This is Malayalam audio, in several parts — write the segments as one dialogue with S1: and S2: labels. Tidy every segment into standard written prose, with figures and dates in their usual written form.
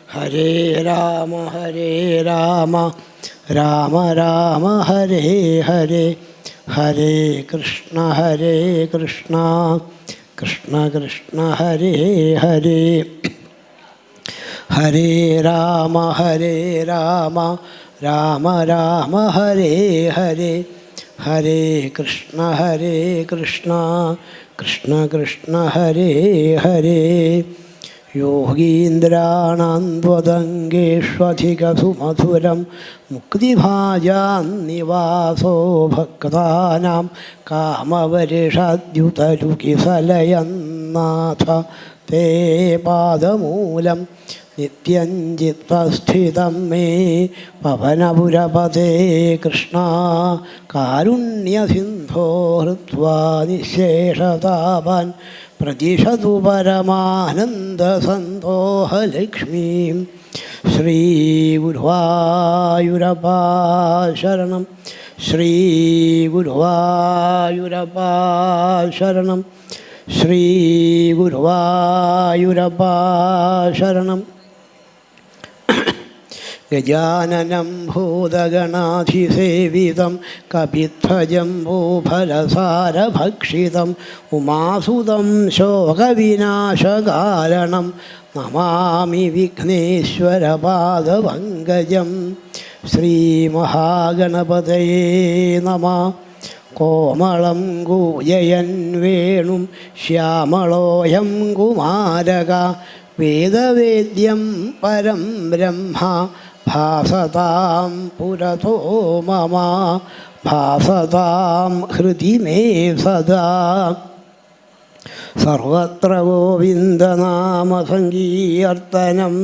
S1: ഹരേ രാമ രാമ രാമ ഹരേ ഹരേ, ഹരേ കൃഷ്ണ കൃഷ്ണ കൃഷ്ണ ഹരേ ഹരേ. ഹരേ രാമ രാമ രാമ ഹരേ ഹരേ, ഹരേ കൃഷ്ണ കൃഷ്ണ കൃഷ്ണ ഹരേ ഹരേ. യോഗീന്ദ്രാണാം ത്വദംഗേഷ്വധികസുമധുരം മുക്തിഭാജാന്നിവാസോ ഭക്താനാം കാമവരിഷദ്യുതരുകിസലയന്നാഥ തേ പാദമൂലം നിത്യം ചിത്തസ്ഥിതം മേ പവനപുരപതേ കൃഷ്ണ കാരുണ്യസിന്ധോ ഹൃത്വാ നിശേഷതാപാൻ പ്രതിഷതു പരമാനന്ദസന്തോഹലക്ഷ്മീം. ശ്രീഗുരുവായൂരപ്പാ ശരണം, ശ്രീഗുരുവായൂരപ്പാ ശരണം, ശ്രീഗുരുവായൂരപ്പാ ശരണം. ഗജാനനം ഭൂതഗണാധിസേവിതം കപിധ്വജംബൂഫലസാരഭക്ഷിതം ഉമാസുതം ശോകവിനാശകാരണം നമാമി വിഘ്നേശ്വരപാദപങ്കജം. ശ്രീമഹാഗണപതയേ നമഃ. കോമളം ഗൂയയൻ വേണും ശ്യാമളോയം കുമാരക വേദവേദ്യം പരം ബ്രഹ്മ ഭാസതാം പുരതോ മമ, ഭാസതാം ഹൃദി മേ സദാ. സർവത്ര ഗോവിന്ദനാമസങ്കീർത്തനം,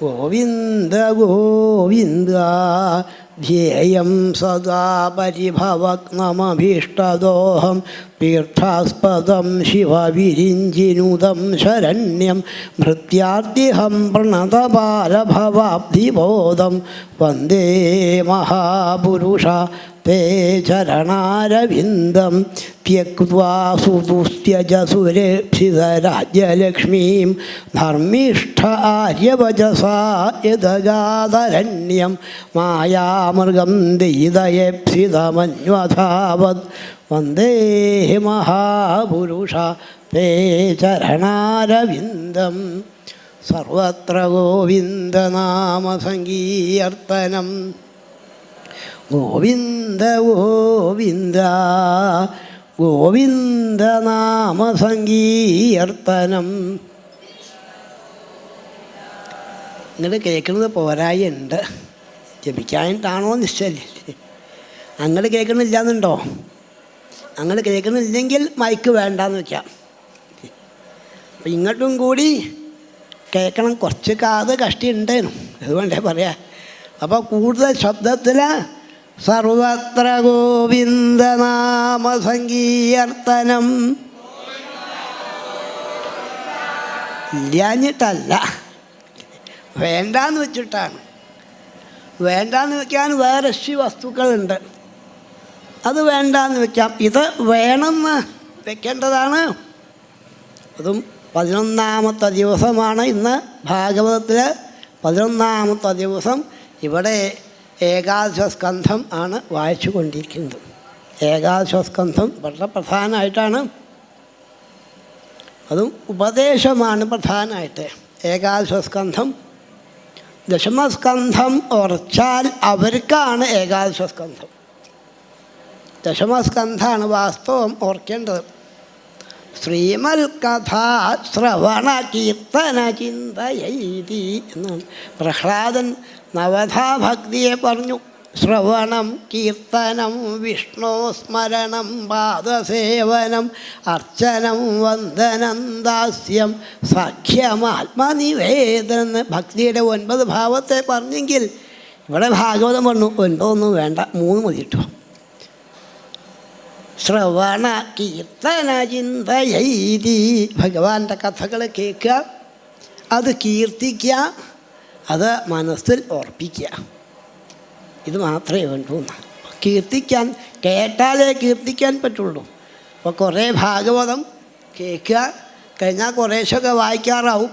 S1: ഗോവിന്ദ ഗോവിന്ദ ധ്യേയം സദാ പരിഭവഗ്നമഭീഷ്ടദോഹം. തീർത്ഥാസ്പദം ശിവവിരിഞ്ചിനുദം ശരണ്യം ഭൃത്യാർത്തിഹം പ്രണതപാലഭവാബ്ധിബോധം. വന്ദേ മഹാപുരുഷ തേ ചരണാരവിന്ദം. ത്യക്വാ സുതുസ്ത്യജസുരേപ്സിതരാജ്യലക്ഷ്മീം ധർമ്മിഷ്ഠ ആര്യവചസാ യദഗാധരണ്യം മായാമൃഗം ദയിതയേപ്സിതമന്വധാവത്. വന്ദേ മഹാപുരുഷ തേ ചരണാരവിന്ദം. സർവത്ര ഗോവിന്ദനാമസങ്കീർത്തനം, ഗോവിന്ദ ഗോവിന്ദ ഗോവിന്ദനാമസങ്കീർത്തനം. ഇങ്ങോട്ട് കേൾക്കുന്നത് പോരായുണ്ട്, ജപിക്കാനായിട്ടാണോ നിശ്ചയില്ല. അങ്ങോട്ട് കേൾക്കണില്ലാന്നുണ്ടോ? അങ്ങനെ കേൾക്കണില്ലെങ്കിൽ മൈക്ക് വേണ്ടാന്ന് വയ്ക്കാം. അപ്പം ഇങ്ങോട്ടും കൂടി കേൾക്കണം. കുറച്ച് കാത് കഷ്ടിയുണ്ടേനു, അതുകൊണ്ടേ പറയാം. അപ്പോൾ കൂടുതൽ ശബ്ദത്തിൽ സർവത്ര ഗോവിന്ദനാമസങ്കീർത്തനം. ഇല്ലാഞ്ഞിട്ടല്ല, വേണ്ടാന്ന് വെച്ചിട്ടാണ്. വേണ്ടാന്ന് വയ്ക്കാൻ വേറെ വസ്തുക്കളുണ്ട്, അത് വേണ്ടാന്ന് വയ്ക്കാം. ഇത് വേണമെന്ന് വെക്കേണ്ടതാണ്. അതും 11ാമത്തെ ദിവസമാണ് ഇന്ന്. ഭാഗവതത്തിൽ 11ാമത്തെ ദിവസം. ഇവിടെ ഏകാദശസ്കന്ധം ആണ് വായിച്ചു കൊണ്ടിരിക്കുന്നത്. ഏകാദശസ്കന്ധം വളരെ പ്രധാനമായിട്ടാണ്. അതും ഉപദേശമാണ് പ്രധാനമായിട്ട്. ഏകാദശസ്കന്ധം, ദശമസ്കന്ധം ഉറച്ചാൽ അവർക്കാണ് ഏകാദശസ്കന്ധം. ദശമസ്കന്ധാണ് വാസ്തവം ഓർക്കേണ്ടത്. ശ്രീമൽ കഥാ ശ്രവണ കീർത്തന ചിന്തയൈതി എന്നാണ്. പ്രഹ്ലാദൻ നവധാഭക്തിയെ പറഞ്ഞു. ശ്രവണം, കീർത്തനം, വിഷ്ണു സ്മരണം, പാദസേവനം, അർച്ചനം, വന്ദനം, ദാസ്യം, സഖ്യം, ആത്മനിവേദനം. ഭക്തിയുടെ 9 ഭാവത്തെ പറഞ്ഞെങ്കിൽ ഇവിടെ ഭാഗവതം പറഞ്ഞു 9 വേണ്ട, 3 മതി കേട്ടോ. ശ്രവണ കീർത്തന ചിന്തയൈതി. ഭഗവാന്റെ കഥകൾ കേൾക്കുക, അത് കീർത്തിക്കുക, അത് മനസ്സിൽ ഓർപ്പിക്കുക. ഇത് മാത്രമേ വേണ്ടൂ. കീർത്തിക്കാൻ കേട്ടാലേ കീർത്തിക്കാൻ പറ്റുള്ളൂ. അപ്പോൾ കുറേ ഭാഗവതം കേൾക്കുക, കഴിഞ്ഞാൽ കുറേശ്ശൊക്കെ വായിക്കാറാവും.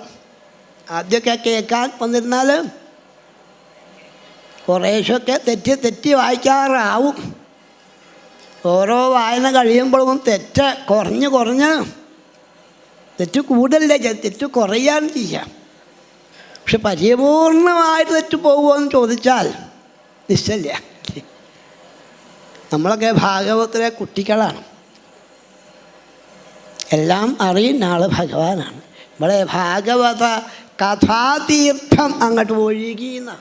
S1: ആദ്യമൊക്കെ കേൾക്കാൻ വന്നിരുന്നാൽ കുറേശ്ശൊക്കെ തെറ്റി വായിക്കാറാവും. ഓരോ വായന കഴിയുമ്പോഴും തെറ്റ് കുറഞ്ഞ് തെറ്റ് കൂടുതലേ തെറ്റ് കുറയാൻ ചെയ്യാം. പക്ഷെ പരിപൂർണമായിട്ട് തെറ്റ് പോകുമോ എന്ന് ചോദിച്ചാൽ നിശ്ചയില്ല. നമ്മളൊക്കെ ഭാഗവത്തിലെ കുട്ടികളാണ്. എല്ലാം അറിയുന്ന ആൾ ഭഗവാനാണ്. ഇവിടെ ഭാഗവത കഥാതീർത്ഥം അങ്ങോട്ട് ഒഴുകിയെന്ന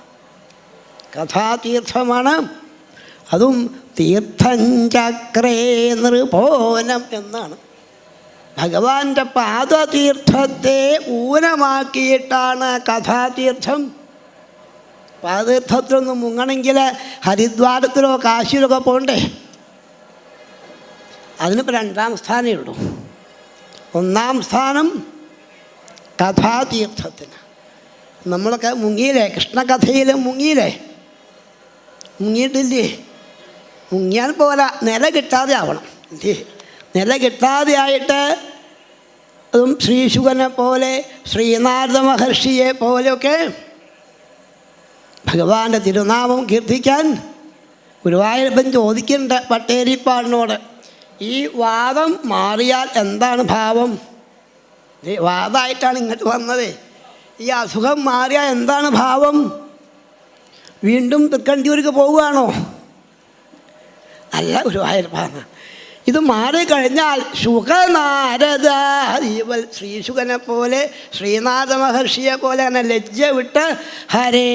S1: കഥാതീർത്ഥമാണ്. അതും തീർത്ഥഞ്ചക്രേ നൃപോനം എന്നാണ്. ഭഗവാന്റെ പാദതീർത്ഥത്തെ ഊനമാക്കിയിട്ടാണ് കഥാതീർത്ഥം. പാദതീർത്ഥത്തിലൊന്നും മുങ്ങണമെങ്കിൽ ഹരിദ്വാരത്തിലോ കാശിയിലൊക്കെ പോകണ്ടേ? അതിനിപ്പോൾ 2ാം സ്ഥാനമേ ഉള്ളൂ. 1ാം സ്ഥാനം കഥാതീർത്ഥത്തിന്. നമ്മളൊക്കെ മുങ്ങിയില്ലേ? കൃഷ്ണകഥയിൽ മുങ്ങിയിട്ടില്ലേ? മുങ്ങിയാൽ പോരാ, നില കിട്ടാതെ ആവണം ഇല്ലേ? നില കിട്ടാതെ ആയിട്ട് അതും ശ്രീശുകനെ പോലെ ശ്രീനാരദ മഹർഷിയെ പോലെയൊക്കെ ഭഗവാന്റെ തിരുനാമം കീർത്തിക്കാൻ ഗുരുവായൂരപ്പൻ ചോദിക്കുന്നുണ്ട് പട്ടേരിപ്പാടിനോട്, ഈ വാദം മാറിയാൽ എന്താണ് ഭാവം? വാദമായിട്ടാണ് ഇങ്ങോട്ട് വന്നത്. ഈ അസുഖം മാറിയാൽ എന്താണ് ഭാവം? വീണ്ടും തൃക്കണ്ടിയൂർക്ക് പോവുകയാണോ? അല്ല ഗുരുവായൂരപ്പ, ഇത് മാറിക്കഴിഞ്ഞാൽ ശുഖനാരദ ശ്രീശുകനെ പോലെ ശ്രീനാഥ മഹർഷിയെ പോലെ അങ്ങനെ ലജ്ജ വിട്ട് ഹരേ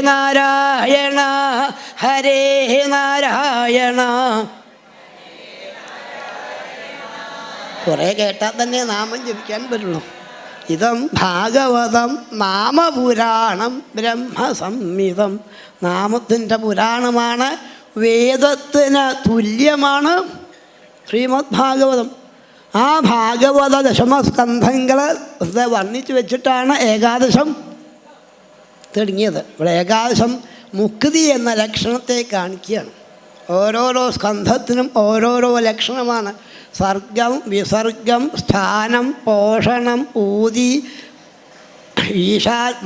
S1: നാരായണ ഹരേ നാരായണ കുറേ കേട്ടാൽ തന്നെ നാമം ജപിക്കാൻ പറ്റുള്ളൂ. ഇതം ഭാഗവതം നാമപുരാണം ബ്രഹ്മസംഹിതം. നാമത്തിൻ്റെ പുരാണമാണ്, വേദത്തിന് തുല്യമാണ് ശ്രീമദ് ഭാഗവതം. ആ ഭാഗവത ദശമസ്കന്ധങ്ങൾ വർണ്ണിച്ച് വെച്ചിട്ടാണ് ഏകാദശം തുടങ്ങിയത്. ഇവിടെ ഏകാദശം മുക്തി എന്ന ലക്ഷണത്തെ കാണിക്കുകയാണ്. ഓരോരോ സ്കന്ധത്തിനും ഓരോരോ ലക്ഷണമാണ്. സർഗം, വിസർഗം, സ്ഥാനം, പോഷണം, ഊതി,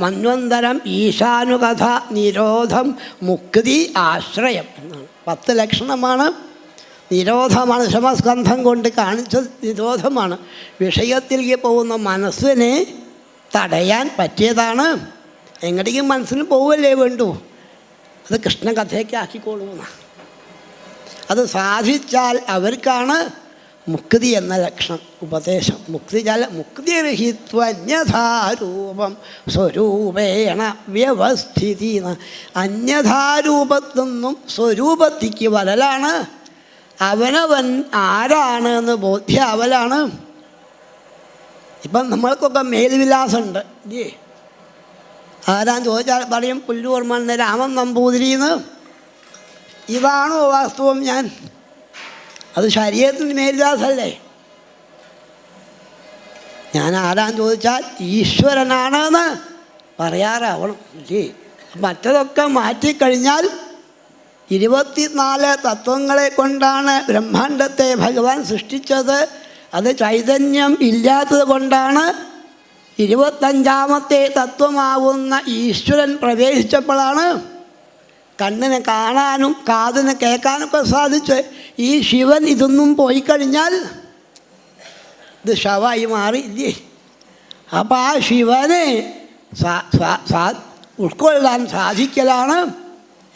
S1: മന്വന്തരം, ഈശാനുകഥ, നിരോധം, മുക്തി, ആശ്രയം എന്നാണ്. 10 ലക്ഷണമാണ്. നിരോധമാണ്, ദശമസ്കന്ധം കൊണ്ട് കാണിച്ചത് നിരോധമാണ്. വിഷയത്തിലേക്ക് പോകുന്ന മനസ്സിനെ തടയാൻ പറ്റിയതാണ്. എങ്ങോട്ടേക്കും മനസ്സിന് പോവല്ലേ വേണ്ടു, അത് കൃഷ്ണകഥയ്ക്ക് ആക്കിക്കൊള്ളുന്ന. അത് സാധിച്ചാൽ അവർക്കാണ് മുക്തി എന്ന ലക്ഷണം ഉപദേശം. മുക്തിരഹിത്വന്യഥാരൂപം സ്വരൂപേണ വ്യവസ്ഥിതി. അന്യഥാരൂപത്തിൽ നിന്നും സ്വരൂപത്തിക്ക് വരലാണ്. അവനവൻ ആരാണ് എന്ന് ബോധ്യാവലാണ്. ഇപ്പം നമ്മൾക്കൊക്കെ മേൽവിലാസമുണ്ട് ഇല്ലേ? ആരാൻ ചോദിച്ചാൽ പറയും പുല്ലൂർമണ്ണ രാമൻ നമ്പൂതിരിന്ന്. ഇതാണോ വാസ്തവം? ഞാൻ അത് ശരീരത്തിന് മേൽവിലാസമല്ലേ? ഞാൻ ആരാൻ ചോദിച്ചാൽ ഈശ്വരനാണെന്ന് പറയാറാവണം ഇല്ലേ? മറ്റതൊക്കെ മാറ്റിക്കഴിഞ്ഞാൽ 24 തത്വങ്ങളെ കൊണ്ടാണ് ബ്രഹ്മാണ്ടത്തെ ഭഗവാൻ സൃഷ്ടിച്ചത്. അത് ചൈതന്യം ഇല്ലാത്തത് കൊണ്ടാണ് 25ാമത്തെ തത്വമാവുന്ന ഈശ്വരൻ പ്രവേശിച്ചപ്പോഴാണ് കണ്ണിന് കാണാനും കാതിന് കേൾക്കാനൊക്കെ സാധിച്ച്. ഈ ശിവൻ ഇതൊന്നും പോയി കഴിഞ്ഞാൽ ഇത് ശവമായി മാറിയില്ലേ? അപ്പം ആ ശിവനെ ഉൾക്കൊള്ളാൻ സാധിക്കലാണ്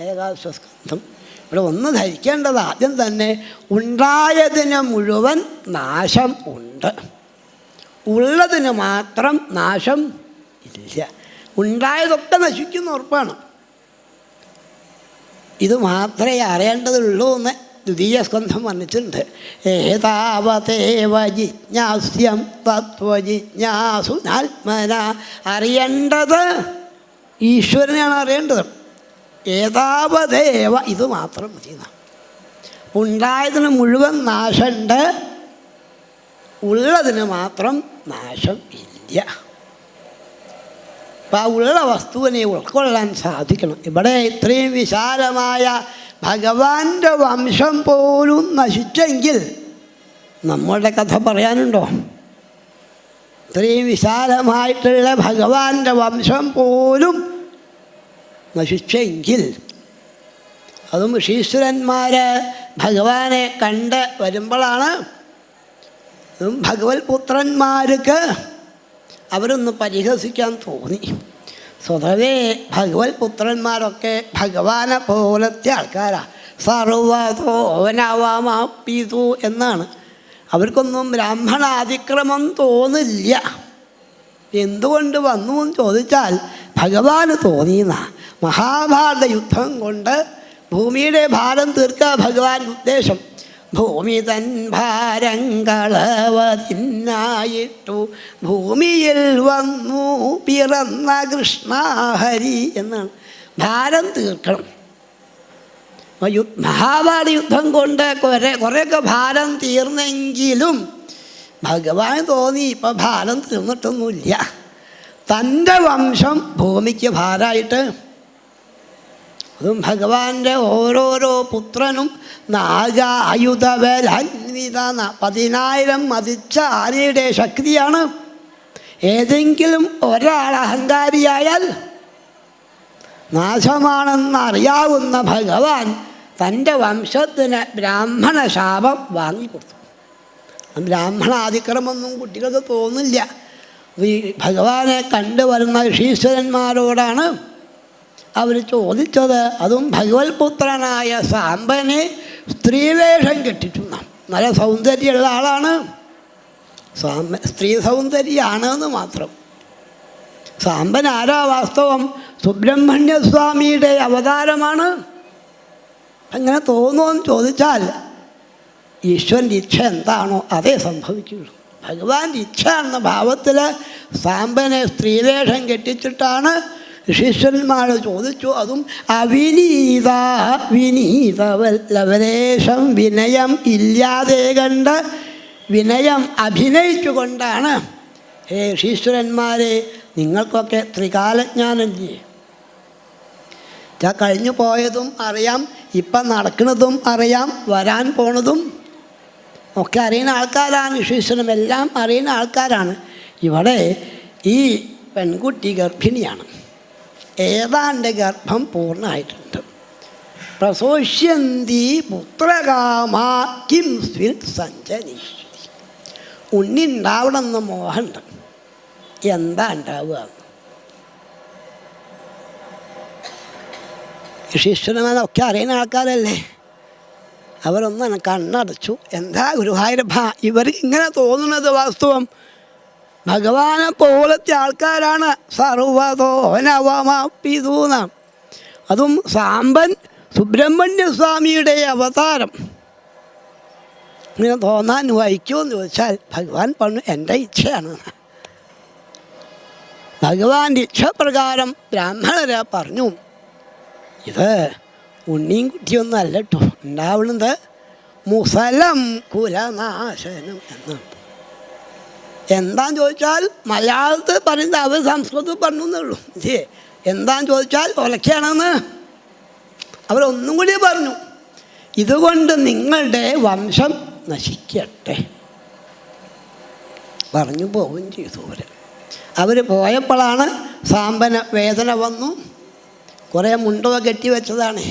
S1: ഏകാദശസ്കന്ധം. ഇവിടെ ഒന്ന് ധരിക്കേണ്ടത് ആദ്യം തന്നെ ഉണ്ടായതിന് മുഴുവൻ നാശം ഉണ്ട്, ഉള്ളതിന് മാത്രം നാശം ഇല്ല. ഉണ്ടായതൊക്കെ നശിക്കുന്ന ഉറപ്പാണ്. ഇത് മാത്രമേ അറിയേണ്ടതുള്ളൂ എന്ന് ദ്വിതീയ സ്കന്ധം വർണ്ണിച്ചിട്ടുണ്ട്. ഏതാവതേവ ജിജ്ഞാസ്യം തത്വജിജ്ഞാസുനാത്മന. അറിയേണ്ടത് ഈശ്വരനെയാണ് അറിയേണ്ടത്. ഏതാവതേവ, ഇത് മാത്രം മതി. ഉണ്ടായതിന് മുഴുവൻ നാശമുണ്ട്, ഉള്ളതിന് മാത്രം നാശം ഇല്ല. അപ്പം ആ ഉള്ള വസ്തുവിനെ ഉൾക്കൊള്ളാൻ സാധിക്കണം. ഇവിടെ ഇത്രയും വിശാലമായ ഭഗവാന്റെ വംശം പോലും നശിച്ചെങ്കിൽ നമ്മളുടെ കഥ പറയാനുണ്ടോ? ഇത്രയും വിശാലമായിട്ടുള്ള ഭഗവാന്റെ വംശം പോലും നശിച്ചെങ്കിൽ, അതും ഋഷീശ്വരന്മാർ ഭഗവാനെ കണ്ട് വരുമ്പോഴാണ് ഭഗവത് പുത്രന്മാർക്ക് അവരൊന്ന് പരിഹസിക്കാൻ തോന്നി. സ്വതവേ ഭഗവത് പുത്രന്മാരൊക്കെ ഭഗവാനെ പോലത്തെ ആൾക്കാരാണ്. സർവതോനവമപ്പിതു എന്നാണ്. അവർക്കൊന്നും ബ്രാഹ്മണാതിക്രമം തോന്നില്ല. എന്തുകൊണ്ട് വന്നു എന്ന് ചോദിച്ചാൽ ഭഗവാന് തോന്നിയെന്ന മഹാഭാരത യുദ്ധം കൊണ്ട് ഭൂമിയുടെ ഭാരം തീർക്കുക ഭഗവാൻ ഉദ്ദേശം. ഭൂമി തൻ ഭാരം കളവതിനായിട്ടു ഭൂമിയിൽ വന്നു പിറന്ന കൃഷ്ണഹരി എന്നാണ്. ഭാരം തീർക്കണം. മഹാഭാരത യുദ്ധം കൊണ്ട് കുറേയൊക്കെ ഭാരം തീർന്നെങ്കിലും ഭഗവാൻ തോന്നി ഇപ്പം ഭാരം തീർന്നിട്ടൊന്നുമില്ല. തൻ്റെ വംശം ഭൂമിക്ക് ഭാരമായിട്ട്, അതും ഭഗവാന്റെ ഓരോരോ പുത്രനും നാഗായുധബലാന്വിത 10,000 മതിച്ച ആനയുടെ ശക്തിയാണ്. ഏതെങ്കിലും ഒരാൾ അഹങ്കാരിയായാൽ നാശമാണെന്നറിയാവുന്ന ഭഗവാൻ തൻ്റെ വംശത്തിന് ബ്രാഹ്മണ ശാപം വാങ്ങിക്കൊടുത്തു. ബ്രാഹ്മണാതിക്രമൊന്നും കുട്ടികൾക്ക് തോന്നില്ല. ഈ ഭഗവാനെ കണ്ടുവരുന്ന ഋഷീശ്വരന്മാരോടാണ് അവർ ചോദിച്ചത്. അതും ഭഗവത് പുത്രനായ സാമ്പനെ സ്ത്രീവേഷം കെട്ടിട്ടുന്ന നല്ല സൗന്ദര്യമുള്ള ആളാണ്. സ്ത്രീ സൗന്ദര്യമാണെന്ന് മാത്രം. സാമ്പൻ ആരാ? വാസ്തവം സുബ്രഹ്മണ്യസ്വാമിയുടെ അവതാരമാണ്. അങ്ങനെ തോന്നുമെന്ന് ചോദിച്ചാൽ ഈശ്വരൻ്റെ ഇച്ഛ എന്താണോ അതേ സംഭവിക്കുള്ളൂ. ഭഗവാന്റെ ഇച്ഛ എന്ന ഭാവത്തിൽ സാമ്പനെ സ്ത്രീവേഷം കെട്ടിച്ചിട്ടാണ് ഋഷീശ്വരന്മാർ ചോദിച്ചു. അതും വിനീതവല്ലവലേശം വിനയം ഇല്ലാതെ കണ്ട് വിനയം അഭിനയിച്ചുകൊണ്ടാണ്, ഹേ ഋഷീശ്വരന്മാരെ, നിങ്ങൾക്കൊക്കെ ത്രികാലജ്ഞാനല്ലേ? കഴിഞ്ഞു പോയതും അറിയാം, ഇപ്പം നടക്കുന്നതും അറിയാം, വരാൻ പോണതും ഒക്കെ അറിയുന്ന ആൾക്കാരാണ്. ഋഷീശ്വരനും എല്ലാം അറിയുന്ന ആൾക്കാരാണ്. ഇവിടെ ഈ പെൺകുട്ടി ഗർഭിണിയാണ്. ഏതാണ്ട് ഗർഭം പൂർണ്ണമായിട്ടുണ്ട്. പ്രസോഷ്യന്തി പുത്രകാമാ കിം സ്വിൽ സഞ്ജനീശ്വരി. ഉണ്ണി ഉണ്ടാവണമെന്ന് മോഹമുണ്ട്. എന്താ ഉണ്ടാവുക? ഋഷീശ്വരന്മാരൊക്കെ അറിയുന്ന ആൾക്കാരല്ലേ. അവരൊന്നാണ് കണ്ണടച്ചു. എന്താ ഗുരുവായൂരപ്പ ഇവർക്ക് ഇങ്ങനെ തോന്നുന്നത്? വാസ്തവം ഭഗവാനെ പോലത്തെ ആൾക്കാരാണ്. സർവതോനവമപ്പിതൂന. അതും സാമ്പൻ സുബ്രഹ്മണ്യസ്വാമിയുടെ അവതാരം. ഇങ്ങനെ തോന്നാൻ വഹിക്കുമെന്ന് ചോദിച്ചാൽ ഭഗവാൻ പറഞ്ഞു എൻ്റെ ഇച്ഛയാണ്. ഭഗവാന്റെ ഇച്ഛപ്രകാരം ബ്രാഹ്മണരെ പറഞ്ഞു, ഇത് ഉണ്ണിയും കുട്ടിയൊന്നും അല്ല കേട്ടോ, ഉണ്ടാവുന്നത് മുസലം കുലനാശനം എന്നാണ്. എന്താന്ന് ചോദിച്ചാൽ മലയാളത്തിൽ പറയുന്നത് അവർ സംസ്കൃതത്തിൽ പറഞ്ഞു എന്നുള്ളൂ. എന്താന്ന് ചോദിച്ചാൽ ഒലക്കാണെന്ന് അവരൊന്നും കൂടി പറഞ്ഞു. ഇതുകൊണ്ട് നിങ്ങളുടെ വംശം നശിക്കട്ടെ പറഞ്ഞു പോവുകയും ചെയ്തു. അവർ പോയപ്പോഴാണ് സാമ്പന വേദന വന്നു. കുറേ മുണ്ടൊക്കെ കെട്ടി വെച്ചതാണ്.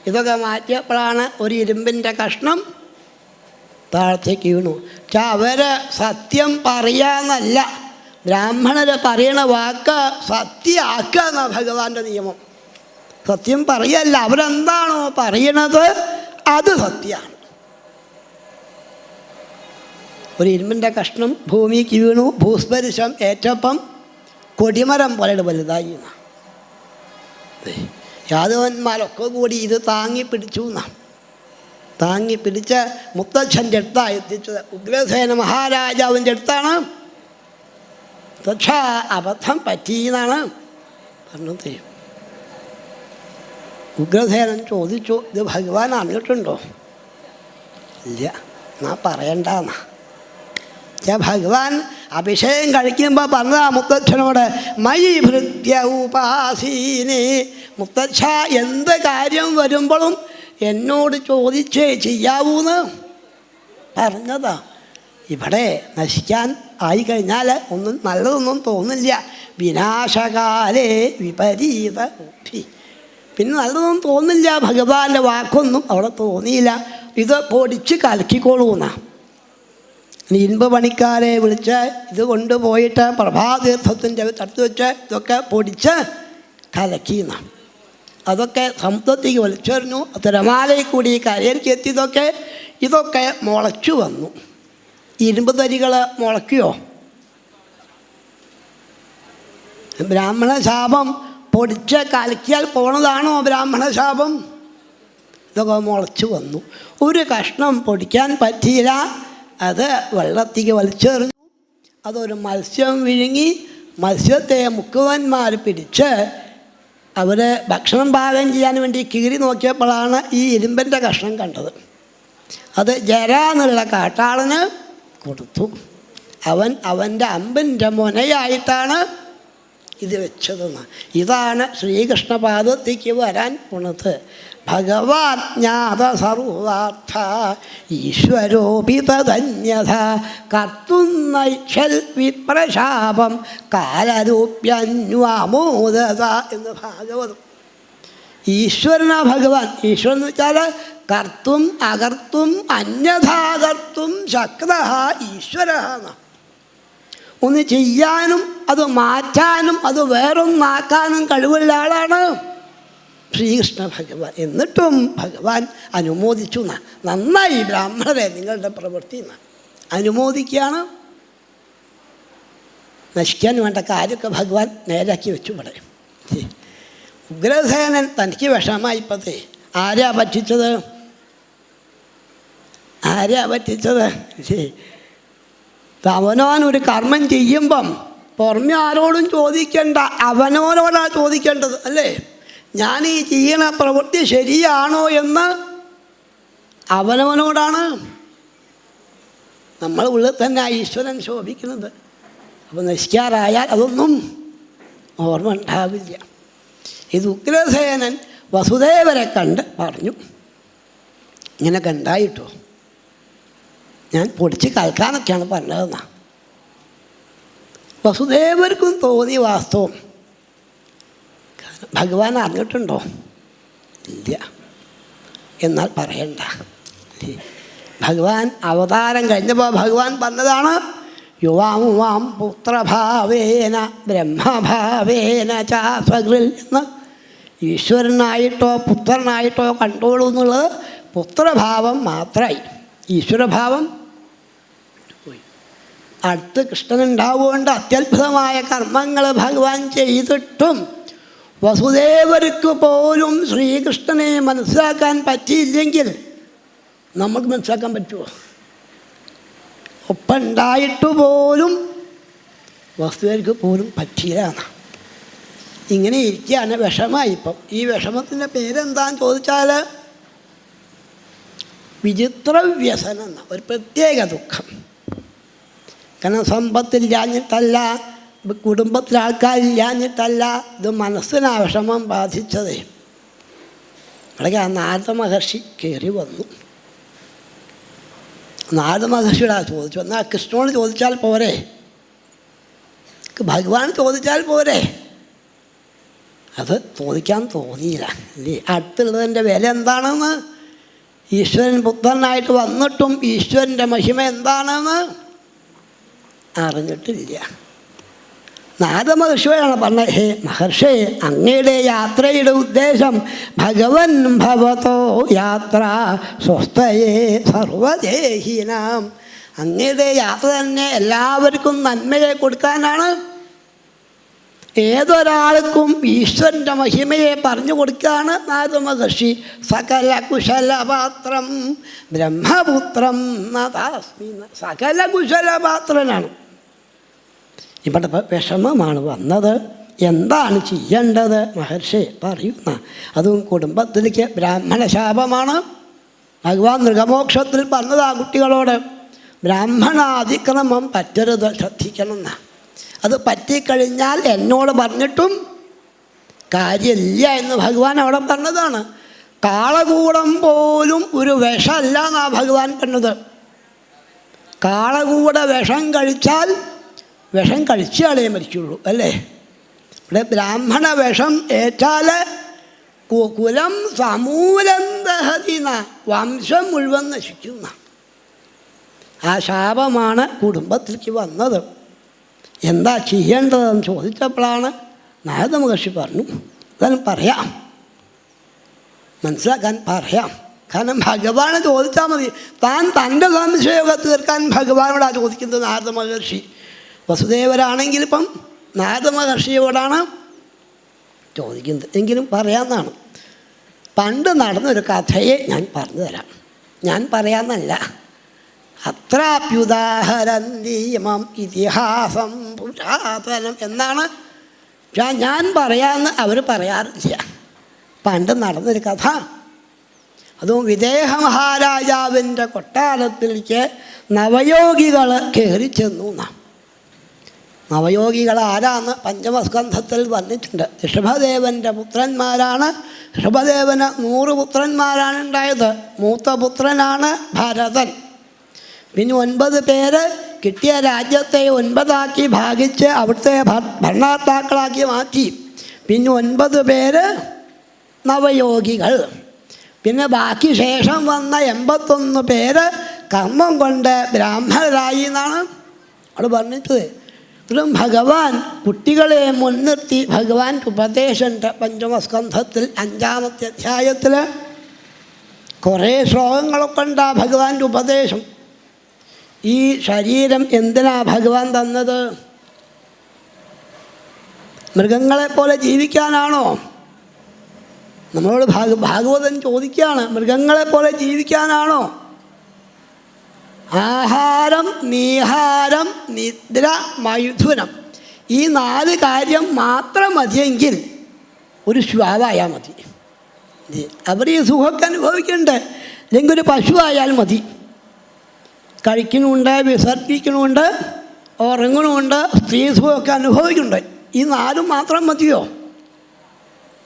S1: ഇതൊക്കെ മാറ്റിയപ്പോഴാണ് ഒരു ഇരുമ്പിൻ്റെ കഷ്ണം താഴത്തേക്ക് വീണു. അവർ സത്യം പറയാന്നല്ല, ബ്രാഹ്മണർ പറയണ വാക്ക് സത്യമാക്കുക എന്നാണ് ഭഗവാന്റെ നിയമം. സത്യം പറയല്ല, അവരെന്താണോ പറയണത് അത് സത്യമാണ്. ഒരു ഇരുമ്പിൻ്റെ കഷ്ണം ഭൂമിക്ക് വീണു. ഭൂസ്പരിശം ഏറ്റപ്പം കൊടിമരം പോലെ വലുതായി. യാദവന്മാരൊക്കെ കൂടി ഇത് താങ്ങി പിടിച്ചു എന്നാണ്. താങ്ങി പിടിച്ച് മുത്തച്ഛൻ്റെ അടുത്താണ് എത്തിച്ചത്. ഉഗ്രസേന മഹാരാജാവിൻ്റെ അടുത്താണ്. പക്ഷേ അബദ്ധം പറ്റിയെന്നാണ് പറഞ്ഞത്. ഉഗ്രസേനൻ ചോദിച്ചു, ഇത് ഭഗവാൻ അറിഞ്ഞിട്ടുണ്ടോ? ഇല്ല. എന്നാ പറയണ്ടെന്നാ. ഭഗവാൻ അഭിഷേകം കഴിക്കുമ്പോൾ പറഞ്ഞതാ മുത്തച്ഛനോട്, മയി ഭൃത്യ ഉപാസീനെ. മുത്തച്ഛ എന്ത് കാര്യം വരുമ്പോഴും എന്നോട് ചോദിച്ചേ ചെയ്യാവൂന്ന് പറഞ്ഞതാ. ഇവിടെ നശിക്കാൻ ആയിക്കഴിഞ്ഞാൽ ഒന്നും നല്ലതൊന്നും തോന്നില്ല. വിനാശകാലേ വിപരീത ബുദ്ധി. പിന്നെ നല്ലതൊന്നും തോന്നില്ല, ഭഗവാന്റെ വാക്കൊന്നും അവിടെ തോന്നിയില്ല. ഇത് പൊടിച്ച് കലക്കിക്കോളൂന്നാ. ഇരുമ്പ് പണിക്കാരെ വിളിച്ച് ഇത് കൊണ്ടുപോയിട്ട് പ്രഭാതീർത്ഥത്തിൻ്റെ തടുത്ത് വെച്ച് ഇതൊക്കെ പൊടിച്ച് കലക്കിയെന്നാണ്. അതൊക്കെ സമുദ്രത്തേക്ക് വലിച്ചെറിഞ്ഞു. തിരമാലയിൽ കൂടി കരയിലേക്ക് എത്തിയതൊക്കെ ഇതൊക്കെ മുളച്ചു വന്നു. ഇരുമ്പ് തരികൾ മുളയ്ക്കുമോ? ബ്രാഹ്മണ ശാപം പൊടിച്ച് കലക്കിയാൽ പോണതാണോ ബ്രാഹ്മണ ശാപം? ഇതൊക്കെ മുളച്ചു വന്നു. ഒരു കഷ്ണം പൊടിക്കാൻ പറ്റിയില്ല, അത് വെള്ളത്തേക്ക് വലിച്ചെറിഞ്ഞു. അതൊരു മത്സ്യം വിഴുങ്ങി. മത്സ്യത്തെ മുക്കുവന്മാർ പിടിച്ച് അവർ ഭക്ഷണം പാകം ചെയ്യാൻ വേണ്ടി കീറി നോക്കിയപ്പോഴാണ് ഈ ഇരുമ്പിൻ്റെ കഷ്ണം കണ്ടത്. അത് ജര എന്നുള്ള കാട്ടാളന് കൊടുത്തു. അവൻ്റെ അമ്പിൻ്റെ മുനയായിട്ടാണ് ഇത് വെച്ചതെന്ന്. ഇതാണ് ശ്രീകൃഷ്ണപാദത്തേക്ക് വരാൻ പോണത്. ഭഗവാൻ ജ്ഞാത സർവാർത്ഥ ഈശ്വരോപി തദന്യഥ കർത്തുന്നൈക്ഷൽ വിപ്രശാപം കാലരൂപ്യന്വാമോദത എന്ന് ഭാഗവതം. ഈശ്വരനാ ഭഗവാൻ. ഈശ്വരൻ എന്ന് വെച്ചാൽ കർത്തും അകർത്തും അന്യഥാകർത്തും ശക്ത ഈശ്വര. ഒന്ന് ചെയ്യാനും അത് മാറ്റാനും അത് വേറൊന്നാക്കാനും കഴിവുള്ള ആളാണ് ശ്രീകൃഷ്ണ ഭഗവാൻ. എന്നിട്ടും ഭഗവാൻ അനുമോദിച്ചു. നന്നായി ബ്രാഹ്മണരെ നിങ്ങളുടെ പ്രവൃത്തി അനുമോദിക്കുകയാണ്. നശിക്കാൻ വേണ്ട കാര്യമൊക്കെ ഭഗവാൻ നേരാക്കി വെച്ചു പറയും. ഉഗ്രസേനൻ തനിക്ക് വിഷമായിപ്പത്തേ ആരാ പറ്റിച്ചത്? അവനവനൊരു കർമ്മം ചെയ്യുമ്പം പുറമെ ആരോടും ചോദിക്കേണ്ട, അവനവനോടാണ് ചോദിക്കേണ്ടത് അല്ലേ? ഞാൻ ഈ ചെയ്യണ പ്രവൃത്തി ശരിയാണോ എന്ന് അവനവനോടാണ്. നമ്മൾ ഉള്ളിൽ തന്നെ ഈശ്വരൻ ശോഭിക്കുന്നത്. അപ്പോൾ നശിക്കാറായാൽ അതൊന്നും ഓർമ്മ ഉണ്ടാവില്ല. ഇത് ഉഗ്രസേനൻ വസുദേവരെ കണ്ട് പറഞ്ഞു, ഇങ്ങനെയൊക്കെ ഉണ്ടായിട്ടോ, ഞാൻ പൊടിച്ച് കൽക്കാനൊക്കെയാണ് പറഞ്ഞതെന്നാ. വസുദേവർക്കും തോന്നി വാസ്തവം. ഭഗവാൻ അറിഞ്ഞിട്ടുണ്ടോ? ഇല്ല. എന്നാൽ പറയണ്ട. ഭഗവാൻ അവതാരം കഴിഞ്ഞപ്പോൾ ഭഗവാൻ പറഞ്ഞതാണ്, യുവാം പുത്രഭാവേന ബ്രഹ്മഭാവേന ചാസ്വകൃൽ എന്ന്. ഈശ്വരനായിട്ടോ പുത്രനായിട്ടോ കണ്ടോളൂ എന്നുള്ളത് പുത്രഭാവം മാത്രമായി. ഈശ്വരഭാവം പോയി. അടുത്ത് കൃഷ്ണനുണ്ടാവുകൊണ്ട് അത്യത്ഭുതമായ കർമ്മങ്ങൾ ഭഗവാൻ ചെയ്തിട്ടും വസുദേവർക്ക് പോലും ശ്രീകൃഷ്ണനെ മനസ്സിലാക്കാൻ പറ്റിയില്ലെങ്കിൽ നമുക്ക് മനസ്സിലാക്കാൻ പറ്റുമോ? ഒപ്പമുണ്ടായിട്ട് പോലും വസുദേവർക്ക് പോലും പറ്റിയില്ല. ഇങ്ങനെ ഇരിക്കുകയാണ്. വിഷമായി. ഇപ്പം ഈ വിഷമത്തിൻ്റെ പേരെന്താന്ന് ചോദിച്ചാൽ വിചിത്രവ്യസനം എന്ന ഒരു പ്രത്യേക ദുഃഖം. കാരണം സമ്പത്തില്ലാഞ്ഞിട്ടല്ല, കുടുംബത്തിലെ ആൾക്കാരില്ലാഞ്ഞിട്ടല്ല, ഇത് മനസ്സിനാ വിഷമം ബാധിച്ചതേ. അവിടേക്ക് ആ നാരദ മഹർഷി കയറി വന്നു. നാരദ മഹർഷിയോടാ ചോദിച്ചു, എന്നാൽ കൃഷ്ണനോട് ചോദിച്ചാൽ പോരെ? ഭഗവാൻ ചോദിച്ചാൽ പോരെ? അത് ചോദിക്കാൻ തോന്നിയില്ല അല്ലേ? അടുത്തുള്ളതിൻ്റെ വില എന്താണെന്ന്, ഈശ്വരൻ പുത്രനായിട്ട് വന്നിട്ടും ഈശ്വരൻ്റെ മഹിമ എന്താണെന്ന് അറിഞ്ഞിട്ടില്ല. നാരദ മഹർഷിയോടാണ് പറഞ്ഞത്, ഹേ മഹർഷി, അങ്ങയുടെ യാത്രയുടെ ഉദ്ദേശം ഭഗവൻ ഭവതോ യാത്ര സ്വസ്ഥയേ സർവദേഹിനാം. അങ്ങയുടെ യാത്ര തന്നെ എല്ലാവർക്കും നന്മയെ കൊടുക്കാനാണ്. ഏതൊരാൾക്കും ഈശ്വരൻ്റെ മഹിമയെ പറഞ്ഞു കൊടുക്കുകയാണ് നാരദ മഹർഷി. സകല കുശലപാത്രം ബ്രഹ്മപുത്രം നതാസ്മി. സകല കുശലപാത്രനാണ്. ഇവിടെ വിഷമമാണ് വന്നത്. എന്താണ് ചെയ്യേണ്ടത് മഹർഷി പറയുന്ന? അതും കുടുംബത്തിലേക്ക് ബ്രാഹ്മണ ശാപമാണ്. ഭഗവാൻ മൃഗമോക്ഷത്തിൽ പറഞ്ഞത് ആ കുട്ടികളോട്, ബ്രാഹ്മണാതിക്രമം പറ്റരുത്, ശ്രദ്ധിക്കണം എന്നാണ്. അത് പറ്റിക്കഴിഞ്ഞാൽ എന്നോട് പറഞ്ഞിട്ടും കാര്യമില്ല എന്ന് ഭഗവാൻ അവിടെ പറഞ്ഞതാണ്. കാളകൂടം പോലും ഒരു വിഷമല്ല എന്നാണ് ഭഗവാൻ പറഞ്ഞത്. കാളകൂടെ വിഷം കഴിച്ചാൽ വിഷം കഴിച്ചാലേ മരിച്ചുള്ളൂ അല്ലേ? ഇവിടെ ബ്രാഹ്മണ വിഷം ഏറ്റാൽ കുലം സമൂലം ദഹതിന, വംശം മുഴുവൻ നശിക്കുന്ന ആ ശാപമാണ് കുടുംബത്തിലേക്ക് വന്നത്. എന്താ ചെയ്യേണ്ടതെന്ന് ചോദിച്ചപ്പോഴാണ് നാരദ മഹർഷി പറഞ്ഞു, അതെല്ലാം പറയാം, മനസ്സിലാക്കാൻ പറയാം. കാരണം ഭഗവാന് ചോദിച്ചാൽ മതി. താൻ തൻ്റെ സംശയമൊക്കെ തീർക്കാൻ ഭഗവാനോടാണ് ചോദിക്കുന്നത് നാരദ മഹർഷി. വസുദേവരാണെങ്കിൽ ഇപ്പം നാരദ മഹർഷിയോടാണ് ചോദിക്കുന്നത്. എങ്കിലും പറയാമെന്നാണ്. പണ്ട് നടന്നൊരു കഥയെ ഞാൻ പറഞ്ഞു തരാം. ഞാൻ പറയാമെന്നല്ല, അത്രാപ്യുദാഹരന്തീമം ഇതിഹാസം പുരാതനം എന്നാണ് ഞാൻ പറയാമെന്ന് അവർ പറയാറില്ല. പണ്ട് നടന്നൊരു കഥ. അതും വിദേഹ മഹാരാജാവിൻ്റെ കൊട്ടാരത്തിലേക്ക് നവയോഗികൾ കയറി ചെന്നു എന്നാണ്. നവയോഗികൾ ആരാന്ന് പഞ്ചമസ്കന്ധത്തിൽ വന്നിട്ടുണ്ട്. ഋഷഭദേവൻ്റെ പുത്രന്മാരാണ്. ഋഷഭദേവന് 100 പുത്രന്മാരാണ് ഉണ്ടായത്. മൂത്ത പുത്രനാണ് ഭരതൻ. പിന്നെ 9 പേര് കിട്ടിയ രാജ്യത്തെ 9 ഭാഗിച്ച് അവിടുത്തെ ഭരണാത്താക്കളാക്കി മാറ്റി. പിന്നെ 9 പേര് നവയോഗികൾ. പിന്നെ ബാക്കി ശേഷം വന്ന 81 പേര് കർമ്മം കൊണ്ട് ബ്രാഹ്മണരായി എന്നാണ് അവിടെ പറഞ്ഞിട്ടത്. ഇതും ഭഗവാൻ കുട്ടികളെ മുൻനിർത്തി ഭഗവാൻ ഉപദേശമുണ്ട്. പഞ്ചമസ്കന്ധത്തിൽ 5-ാമത്തെ അധ്യായത്തിൽ കുറേ ശ്ലോകങ്ങളൊക്കെ ഉണ്ട് ആ ഭഗവാന്റെ ഉപദേശം. ഈ ശരീരം എന്തിനാ ഭഗവാൻ തന്നത്? മൃഗങ്ങളെപ്പോലെ ജീവിക്കാനാണോ? നമ്മളോട് ഭാഗവതൻ ചോദിക്കുകയാണ്, മൃഗങ്ങളെപ്പോലെ ജീവിക്കാനാണോ? ആഹാരം, നീഹാരം, നിദ്ര, മൈഥുനം, ഈ 4 കാര്യം മാത്രം മതിയെങ്കിൽ ഒരു ശ്വാവായാൽ മതി. അവർ ഈ സുഖമൊക്കെ അനുഭവിക്കണ്ടേ? അല്ലെങ്കിൽ ഒരു പശുവായാൽ മതി. കഴിക്കണമുണ്ട്, വിസർജിക്കണമുണ്ട്, ഉറങ്ങണമുണ്ട്, സ്ത്രീ സുഖമൊക്കെ അനുഭവിക്കുന്നുണ്ട്. ഈ 4 മാത്രം മതിയോ?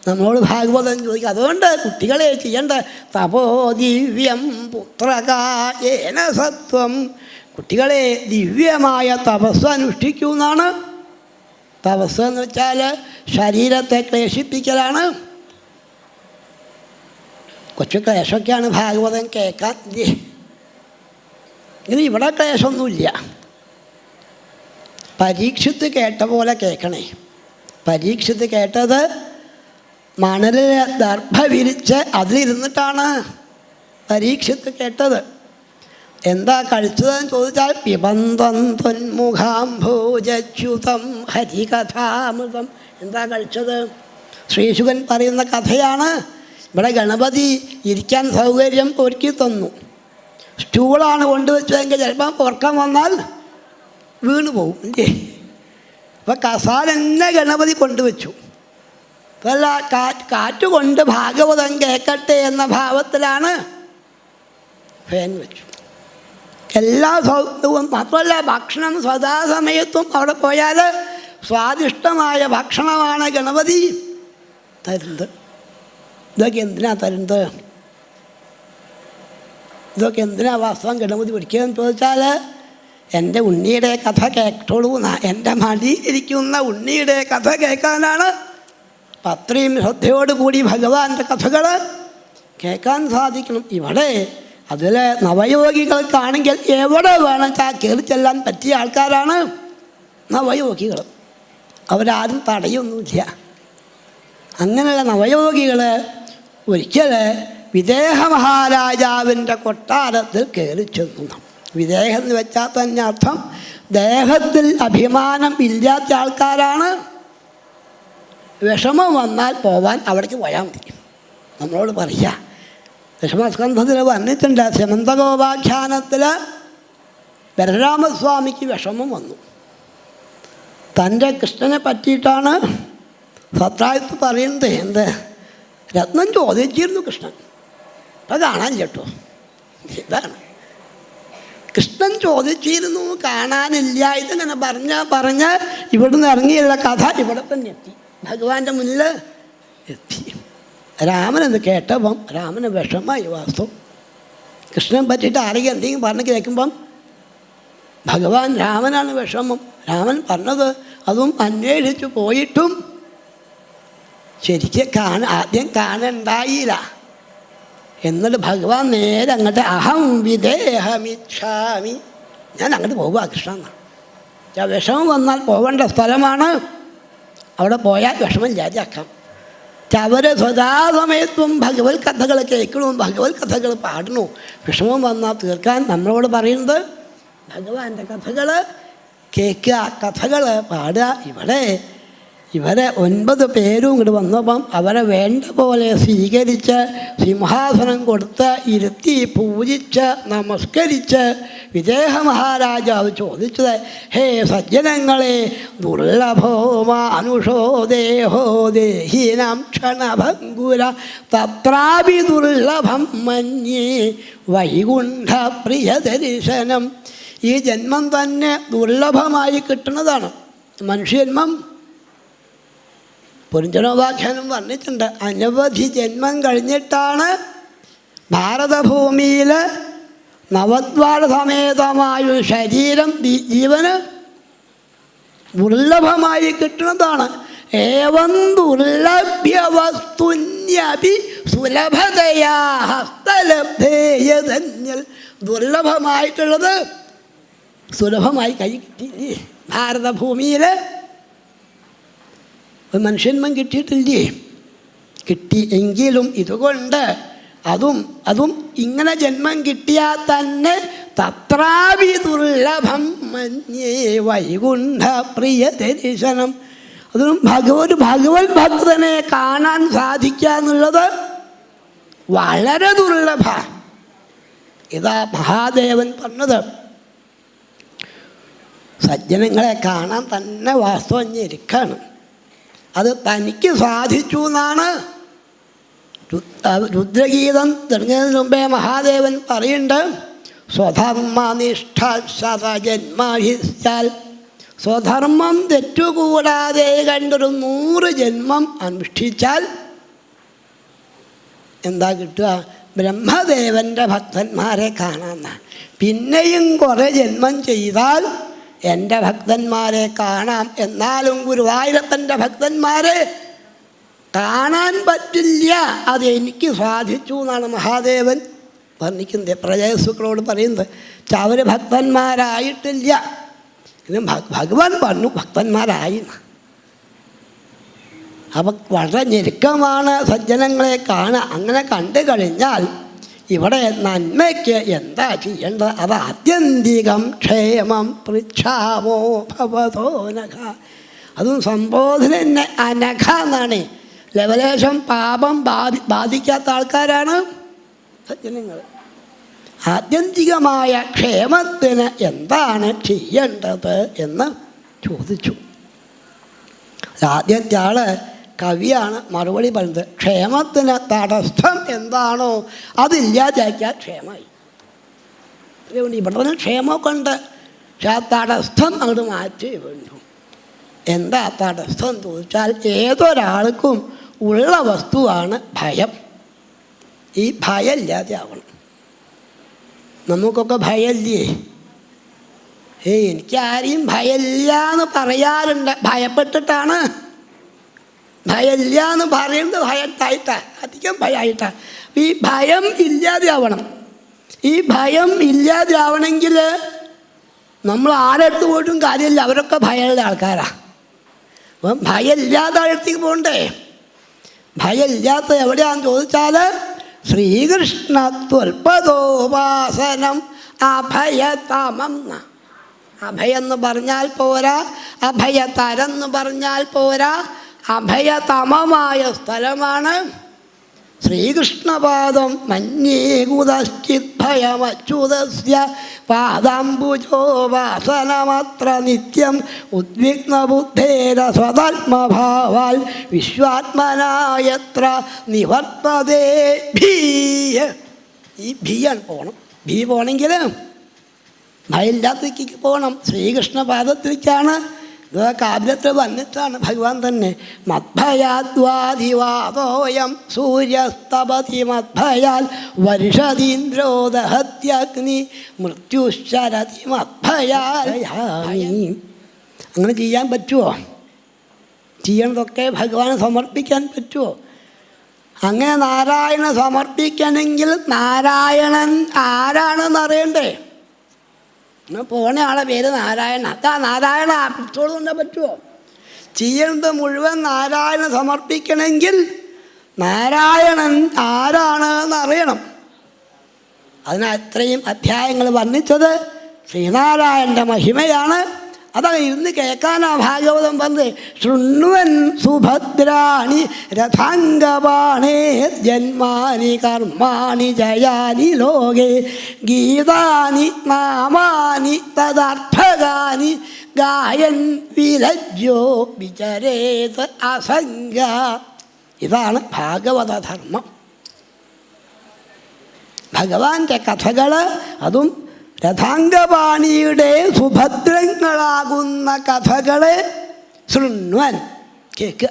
S1: നമ്മളോട് ഭാഗവതം ചോദിക്കുക. അതുകൊണ്ട് കുട്ടികളെ ചെയ്യേണ്ട തപോ ദിവ്യം പുത്രകായേന സത്വം, കുട്ടികളെ ദിവ്യമായ തപസ് അനുഷ്ഠിക്കൂ എന്നാണ്. തപസ് എന്ന് വെച്ചാൽ ശരീരത്തെ ക്ലേശിപ്പിക്കലാണ്. കൊച്ചു ക്ലേശമൊക്കെയാണ് ഭാഗവതം കേൾക്കാൻ. ഇനി ഇവിടെ ക്ലേശമൊന്നുമില്ല. പരീക്ഷിത്ത് കേട്ട പോലെ കേൾക്കണേ. പരീക്ഷിത്ത് കേട്ടത് മണലിൽ ദർഭ വിരിച്ച് അതിലിരുന്നിട്ടാണ് പരീക്ഷിത്ത് കേട്ടത്. എന്താ കഴിച്ചതെന്ന് ചോദിച്ചാൽ പിബന്ധം ത്വന്മുഖാംഭോജച്യുതം ഹരികഥാമൃതം. എന്താ കഴിച്ചത്? ശ്രീശുകൻ പറയുന്ന കഥയാണ്. ഇവിടെ ഗണപതി ഇരിക്കാൻ സൗകര്യം ഒരുക്കി തന്നു. സ്റ്റൂളാണ് കൊണ്ടുവച്ചതെങ്കിൽ ചിലപ്പം ഉറക്കം വന്നാൽ വീണു പോകും. അപ്പം കസാല തന്നെ ഗണപതി കൊണ്ടുവച്ചു. അല്ല, കാറ്റുകൊണ്ട് ഭാഗവതം കേൾക്കട്ടെ എന്ന ഭാവത്തിലാണ് ഫാൻ വെച്ചു. എല്ലാ സൗകര്യവും മാത്രമല്ല, ഭക്ഷണം സദാസമയത്തും അവിടെ പോയാൽ സ്വാദിഷ്ടമായ ഭക്ഷണമാണ് ഗണപതി തരുന്നത്. ഇതൊക്കെ എന്തിനാ തരുന്നത്? ഇതൊക്കെ എന്തിനാ വാസ്തവം ഗണപതി പിടിക്കുകയെന്ന് ചോദിച്ചാൽ, എൻ്റെ ഉണ്ണിയുടെ കഥ കേട്ടോളൂ എന്നാ. എൻ്റെ മടിയിലിരിക്കുന്ന ഉണ്ണിയുടെ കഥ കേൾക്കാനാണ്. അത്രയും ശ്രദ്ധയോടുകൂടി ഭഗവാന്റെ കഥകൾ കേൾക്കാൻ സാധിക്കണം. ഇവിടെ അതിൽ നവയോഗികൾക്കാണെങ്കിൽ എവിടെ വേണമെച്ചാൽ കയറി ചെല്ലാൻ പറ്റിയ ആൾക്കാരാണ് നവയോഗികൾ. അവരാരും തടയൊന്നുമില്ല. അങ്ങനെയുള്ള നവയോഗികൾ ഒരിക്കൽ വിദേഹ മഹാരാജാവിൻ്റെ കൊട്ടാരത്തിൽ കയറി ചെന്നു. വിദേഹം എന്ന് വെച്ചാൽ തന്നെ അർത്ഥം ദേഹത്തിൽ അഭിമാനം ഇല്ലാത്ത ആൾക്കാരാണ്. വിഷമം വന്നാൽ പോവാൻ അവിടേക്ക് പോയാൽ മതി. നമ്മളോട് പറയുക, ദശമസ്കന്ധത്തിൽ വന്നിട്ടുണ്ട്. സമന്തകോപാഖ്യാനത്തിൽ ബലരാമസ്വാമിക്ക് വിഷമം വന്നു. തൻ്റെ കൃഷ്ണനെ പറ്റിയിട്ടാണ് സത്രായത്ത് പറയുന്നത്. എന്ത് രത്നം ചോദിച്ചിരുന്നു കൃഷ്ണൻ. അപ്പം കാണാനില്ല കേട്ടോ. ഇതാണ് കൃഷ്ണൻ ചോദിച്ചിരുന്നു, കാണാനില്ല. ഇതിങ്ങനെ പറഞ്ഞ് ഇവിടുന്ന് ഇറങ്ങിയുള്ള കഥ ഇവിടെ തന്നെ എത്തി, ഭഗവാന്റെ മുന്നിൽ എത്തി. രാമനെന്ന് കേട്ടപ്പം രാമന് വിഷമായി. വാസ്തവം കൃഷ്ണനെ പറ്റിയിട്ട് ആരെങ്കിലും എന്തെങ്കിലും പറഞ്ഞ് കേൾക്കുമ്പം ഭഗവാൻ രാമനാണ് വിഷമം. രാമൻ പറഞ്ഞത് അതും അന്വേഷിച്ചു പോയിട്ടും ശരിക്കും ആദ്യം കാണണ്ടായില്ല. എന്നിട്ട് ഭഗവാൻ നേരെ അങ്ങോട്ട് അഹം വിദേഹമിച്ഛാമി, ഞാൻ അങ്ങോട്ട് പോവുക കൃഷ്ണ എന്നാണ്. വിഷമം വന്നാൽ പോവേണ്ട സ്ഥലമാണ്, അവിടെ പോയാൽ വിഷമം ഇല്ലാതാക്കാം. അവർ സദാസമയത്തും ഭഗവത് കഥകൾ കേൾക്കണു, ഭഗവത് കഥകൾ പാടണു. വിഷമം വന്നാൽ തീർക്കാൻ നമ്മളോട് പറയുന്നത് ഭഗവാന്റെ കഥകൾ കേൾക്കുക, കഥകൾ പാടുക. ഇവരെ 9 പേരും ഇങ്ങോട്ട് വന്നപ്പം അവരെ വേണ്ട പോലെ സ്വീകരിച്ച് സിംഹാസനം കൊടുത്ത് ഇരുത്തി പൂജിച്ച് നമസ്കരിച്ച് വിദേഹ മഹാരാജാവ് ചോദിച്ചത്, ഹേ സജ്ജനങ്ങളെ, ദുർലഭോ മാനുഷോ ദേഹോ ദേഹീനാം ക്ഷണഭംഗുര തത്രാപി ദുർലഭം മന്യേ വൈകുണ്ഠ പ്രിയദർശനം. ഈ ജന്മം തന്നെ ദുർലഭമായി കിട്ടുന്നതാണ്. മനുഷ്യജന്മം പുരഞ്ജനോപാഖ്യാനം പറഞ്ഞിട്ടുണ്ട്. അനവധി ജന്മം കഴിഞ്ഞിട്ടാണ് ഭാരതഭൂമിയിൽ നവദ്വാര സമേതമായ ശരീരം ജീവന് ദുർലഭമായി കിട്ടുന്നതാണ്. ഏവം ദുർലഭ്യ വസ്തുന്യപി സുലഭതയാ ഹസ്തലബ്ധേയതന്യൽ. ദുർലഭമായിട്ടുള്ളത് സുലഭമായി കൈ കിട്ടിയില്ലേ? ഭാരതഭൂമിയിൽ മനുഷ്യന്മം കിട്ടിയിട്ടില്ലേ? കിട്ടി. എങ്കിലും ഇതുകൊണ്ട് അതും ഇങ്ങനെ ജന്മം കിട്ടിയാൽ തന്നെ തത്രാപി ദുർലഭം മന്യേ വൈകുണ്ഠ പ്രിയ ദർശനം. അതും ഭഗവത് ഭക്തനെ കാണാൻ സാധിക്കുക എന്നുള്ളത് വളരെ ദുർലഭ. ഇതാ മഹാദേവൻ പറഞ്ഞത്. സജ്ജനങ്ങളെ കാണാൻ തന്നെ വാസ്തവം ഇരിക്കാണ്. അത് തനിക്ക് സാധിച്ചു എന്നാണ് രുദ്രഗീതം തുടങ്ങിയതിന് മുമ്പേ മഹാദേവൻ പറയുന്നുണ്ട്. സ്വധർമ്മനിഷ്ഠ ശതജന്മാൽ, സ്വധർമ്മം തെറ്റുകൂടാതെ കണ്ടൊരു 100 ജന്മം അനുഷ്ഠിച്ചാൽ എന്താ കിട്ടുക? ബ്രഹ്മദേവൻ്റെ ഭക്തന്മാരെ കാണാമെന്നാണ്. പിന്നെയും കുറേ ജന്മം ചെയ്താൽ എൻ്റെ ഭക്തന്മാരെ കാണാം. എന്നാലും ഗുരുവായൂരപ്പൻ്റെ ഭക്തന്മാരെ കാണാൻ പറ്റില്ല, അതെനിക്ക് സാധിച്ചു എന്നാണ് മഹാദേവൻ വർണ്ണിക്കുന്നത്. പ്രജയസുക്കളോട് പറയുന്നത് അവർ ഭക്തന്മാരായിട്ടില്ല. ഇത് ഭഗവാൻ പറഞ്ഞു ഭക്തന്മാരായി. അപ്പം വളരെ ഞെരുക്കമാണ് സജ്ജനങ്ങളെ കാണുക. അങ്ങനെ കണ്ടു കഴിഞ്ഞാൽ ഇവിടെ നന്മയ്ക്ക് എന്താ ചെയ്യേണ്ടത്? അത് ആത്യന്തികം ക്ഷേമം പൃച്ഛാമോ ഭവതോ നഖ. അതും സംബോധന തന്നെ അനഘ എന്നാണ്. ലവലേശം പാപം ബാധിക്കാത്ത ആൾക്കാരാണ് സജ്ജനങ്ങൾ. ആത്യന്തികമായ ക്ഷേമത്തിന് എന്താണ് ചെയ്യേണ്ടത് എന്ന് ചോദിച്ചു. ആദ്യത്തെ ആള് കവിയാണ് മറുപടി പറയുന്നത്. ക്ഷേമത്തിന് തടസ്സം എന്താണോ അതില്ലാതാക്കിയാൽ ക്ഷേമമായി. അതുകൊണ്ട് ഇവിടെ തന്നെ ക്ഷേമമൊക്കെ ഉണ്ട്, പക്ഷെ ആ തടസ്സം അങ്ങോട്ട് മാറ്റി വേണ്ടു. എന്താ തടസ്സം എന്ന് ചോദിച്ചാൽ ഏതൊരാൾക്കും ഉള്ള വസ്തുവാണ് ഭയം. ഈ ഭയം ഇല്ലാതെ ആവണം. നമുക്കൊക്കെ ഭയമില്ലേ? എനിക്ക് ആരെയും ഭയമില്ല എന്ന് പറയാറുണ്ട്. ഭയപ്പെട്ടിട്ടാണ്. ഭയമില്ല എന്ന് പറയുന്നത് ഭയത്തായിട്ടാണ്, അധികം ഭയമായിട്ടാണ്. ഈ ഭയം ഇല്ലാതെ ആവണം. ഈ ഭയം ഇല്ലാതെ ആവണമെങ്കിൽ നമ്മൾ ആരെടുത്ത് പോയിട്ടും കാര്യമില്ല, അവരൊക്കെ ഭയമുള്ള ആൾക്കാരാണ്. അപ്പം ഭയമില്ലാത്ത അടുത്തേക്ക് പോകണ്ടേ? ഭയമില്ലാത്ത എവിടെയാണെന്ന് ചോദിച്ചാൽ ശ്രീകൃഷ്ണത്വൽപദോപാസനം അഭയതമം. അഭയെന്ന് പറഞ്ഞാൽ പോരാ, അഭയതരെന്ന് പറഞ്ഞാൽ പോരാ, അഭയതമമായ സ്ഥലമാണ് ശ്രീകൃഷ്ണപാദം. മന്യേകുതശ്ചിത് ഭയമച്യുതസ്യ പാദാംബുജോപാസനമത്ര നിത്യം ഉദ്വിഗ്നബുദ്ധേര സ്വതാത്മഭാവാൽ വിശ്വാത്മനായത്ര നിവർത്തതേ ഭീയ. ഈ ഭീയാണ് പോകണം. ഭീ പോകണമെങ്കിൽ ഭയമില്ലാത്തേക്ക് പോകണം. ശ്രീകൃഷ്ണപാദത്തിലേക്കാണ് ഇതൊക്കെ കാവ്യത്തിൽ വന്നിട്ടാണ് ഭഗവാൻ തന്നെ. മദ്ഭയാദ്വാദിവാദോയം സൂര്യസ്തപതി മദ്ഭയാൽ വർഷതീന്ദ്രോ ദഹത്യഗ്നി മൃത്യുശരതി മദ്ഭയാമി. അങ്ങനെ ചെയ്യാൻ പറ്റുമോ? ചെയ്യണതൊക്കെ ഭഗവാന് സമർപ്പിക്കാൻ പറ്റുമോ? അങ്ങനെ നാരായണ സമർപ്പിക്കണമെങ്കിൽ നാരായണൻ ആരാണെന്ന് അറിയണ്ടേ? പോണ ആളെ പേര് നാരായണ. അതാ നാരായണ പിടിച്ചോട് കൊണ്ടാൽ പറ്റുമോ? ചെയ്യേണ്ടത് മുഴുവൻ നാരായണ സമർപ്പിക്കണമെങ്കിൽ നാരായണൻ ആരാണെന്ന് അറിയണം. അതിന് അത്രയും അധ്യായങ്ങൾ വർണ്ണിച്ചത് ശ്രീനാരായണൻ്റെ മഹിമയാണ്. അതാണ് ഇരുന്ന് കേൾക്കാനാ ഭാഗവതം പറഞ്ഞത്. ശൃണ്വൻ സുഭദ്രാണി രഥാംഗപാണേ ജന്മാനി കർമാണി ജയാനി ലോകേ ഗീതാനി നാമാനി തദർത്ഥകാനി ഗായൻ വിലജ്യോ വിചരേത് അസംഗ. ഇതാണ് ഭാഗവത ധർമ്മം. ഭഗവാന്റെ കഥകൾ, അതും രഥാംഗപാണിയുടെ സുഭദ്രങ്ങളാകുന്ന കഥകളെ ശൃണ്വൻ കേൾക്കുക.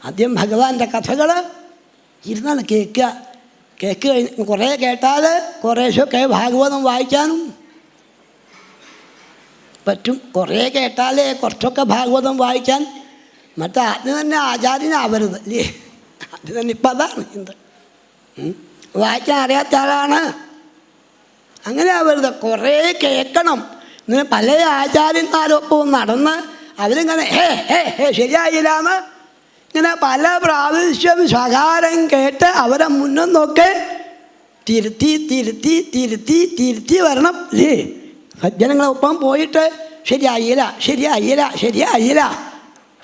S1: ആദ്യം ഭഗവാന്റെ കഥകൾ ഇരുന്നാണ് കേൾക്കുക. കഴിഞ്ഞ് കുറേ കേട്ടാൽ കുറേശ്ശൊക്കെ ഭാഗവതം വായിക്കാനും പറ്റും. കുറേ കേട്ടാലേ കുറച്ചൊക്കെ ഭാഗവതം വായിക്കാൻ. മറ്റേ ആദ്യം തന്നെ ആചാര്യനാവരുത് അല്ലേ? ആദ്യം തന്നെ ഇപ്പം അതാണ് ചിന്ത. വായിക്കാൻ അറിയാത്ത ആളാണ്, അങ്ങനെ ആവരുത്. കുറേ കേൾക്കണം. ഇങ്ങനെ പല ആചാര്യന്മാരൊപ്പം നടന്ന് അവരിങ്ങനെ ശരിയായില്ലാന്ന് ഇങ്ങനെ പല പ്രാവശ്യം ശകാരം കേട്ട് അവരെ മുന്നൊക്കെ തിരുത്തി വരണം അല്ലേ? സജ്ജനങ്ങളൊപ്പം പോയിട്ട് ശരിയായില്ല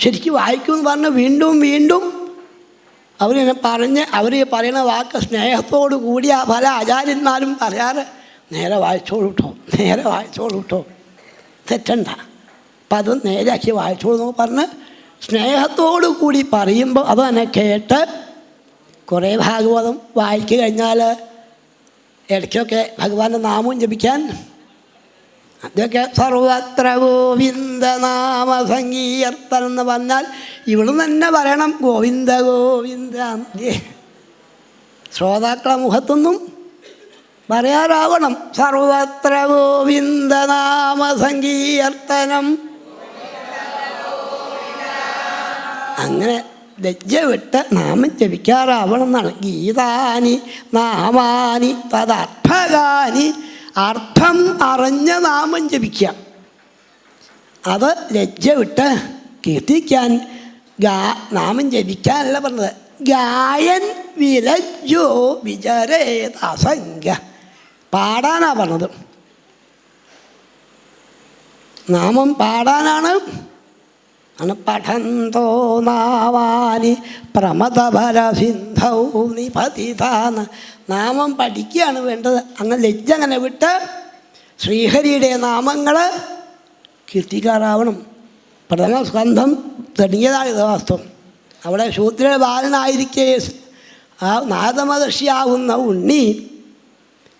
S1: ശരിക്കും വായിക്കുമെന്ന് പറഞ്ഞ് വീണ്ടും അവരിങ്ങനെ പറഞ്ഞ് അവർ പറയുന്ന വാക്ക് സ്നേഹത്തോടു കൂടിയ പല ആചാര്യന്മാരും പറയാറ്, നേരെ വായിച്ചോളൂ കേട്ടോ, തെറ്റണ്ട, അപ്പം അത് നേരെയാക്കി വായിച്ചോളൂ എന്ന് പറഞ്ഞ് സ്നേഹത്തോടു കൂടി പറയുമ്പോൾ അത് തന്നെ കേട്ട് കുറേ ഭാഗവതം വായിച്ചു കഴിഞ്ഞാൽ ഇടയ്ക്കൊക്കെ ഭഗവാന്റെ നാമവും ജപിക്കാൻ. അതൊക്കെ സർവത്ര ഗോവിന്ദനാമ സങ്കീർത്തനം എന്ന് പറഞ്ഞാൽ ഇവിടുന്ന് തന്നെ പറയണം ഗോവിന്ദ ഗോവിന്ദ. ശ്രോതാക്കളെ മുഖത്തൊന്നും പറയാറാവണം സർവത്ര ഗോവിന്ദനാമ സങ്കീർത്തനം. അങ്ങനെ ലജ്ജ വിട്ട് നാമം ജപിക്കാറാവണം എന്നാണ്. ഗീതാനി നാമാനി തദർത്ഥകാനി, അർത്ഥം അറിഞ്ഞ നാമം ജപിക്കുക. അത് ലജ്ജ വിട്ട് കീർത്തിക്കാൻ. നാമം ജപിക്കാനല്ല പറഞ്ഞത്. ഗായൻ വിലജ്ജോ വിചരേതസംഖ്യ, പാടാനാ പറഞ്ഞത്. നാമം പാടാനാണ്. പഠന്തോ നാവാനി പ്രമദഭരസിന്ധൗ നിപതിതാന. നാമം പഠിക്കുകയാണ് വേണ്ടത്. അങ്ങനെ ലജ്ജ അങ്ങനെ വിട്ട് ശ്രീഹരിയുടെ നാമങ്ങൾ കീർത്തിക്കാറാവണം. പ്രഥമ സ്കന്ധം തുടങ്ങിയതാണ് ഇത് വാസ്തവം. അവിടെ ശൂദ്രബാലനായിരിക്കെ ആ നാരദമഹർഷിയാവുന്ന ഉണ്ണി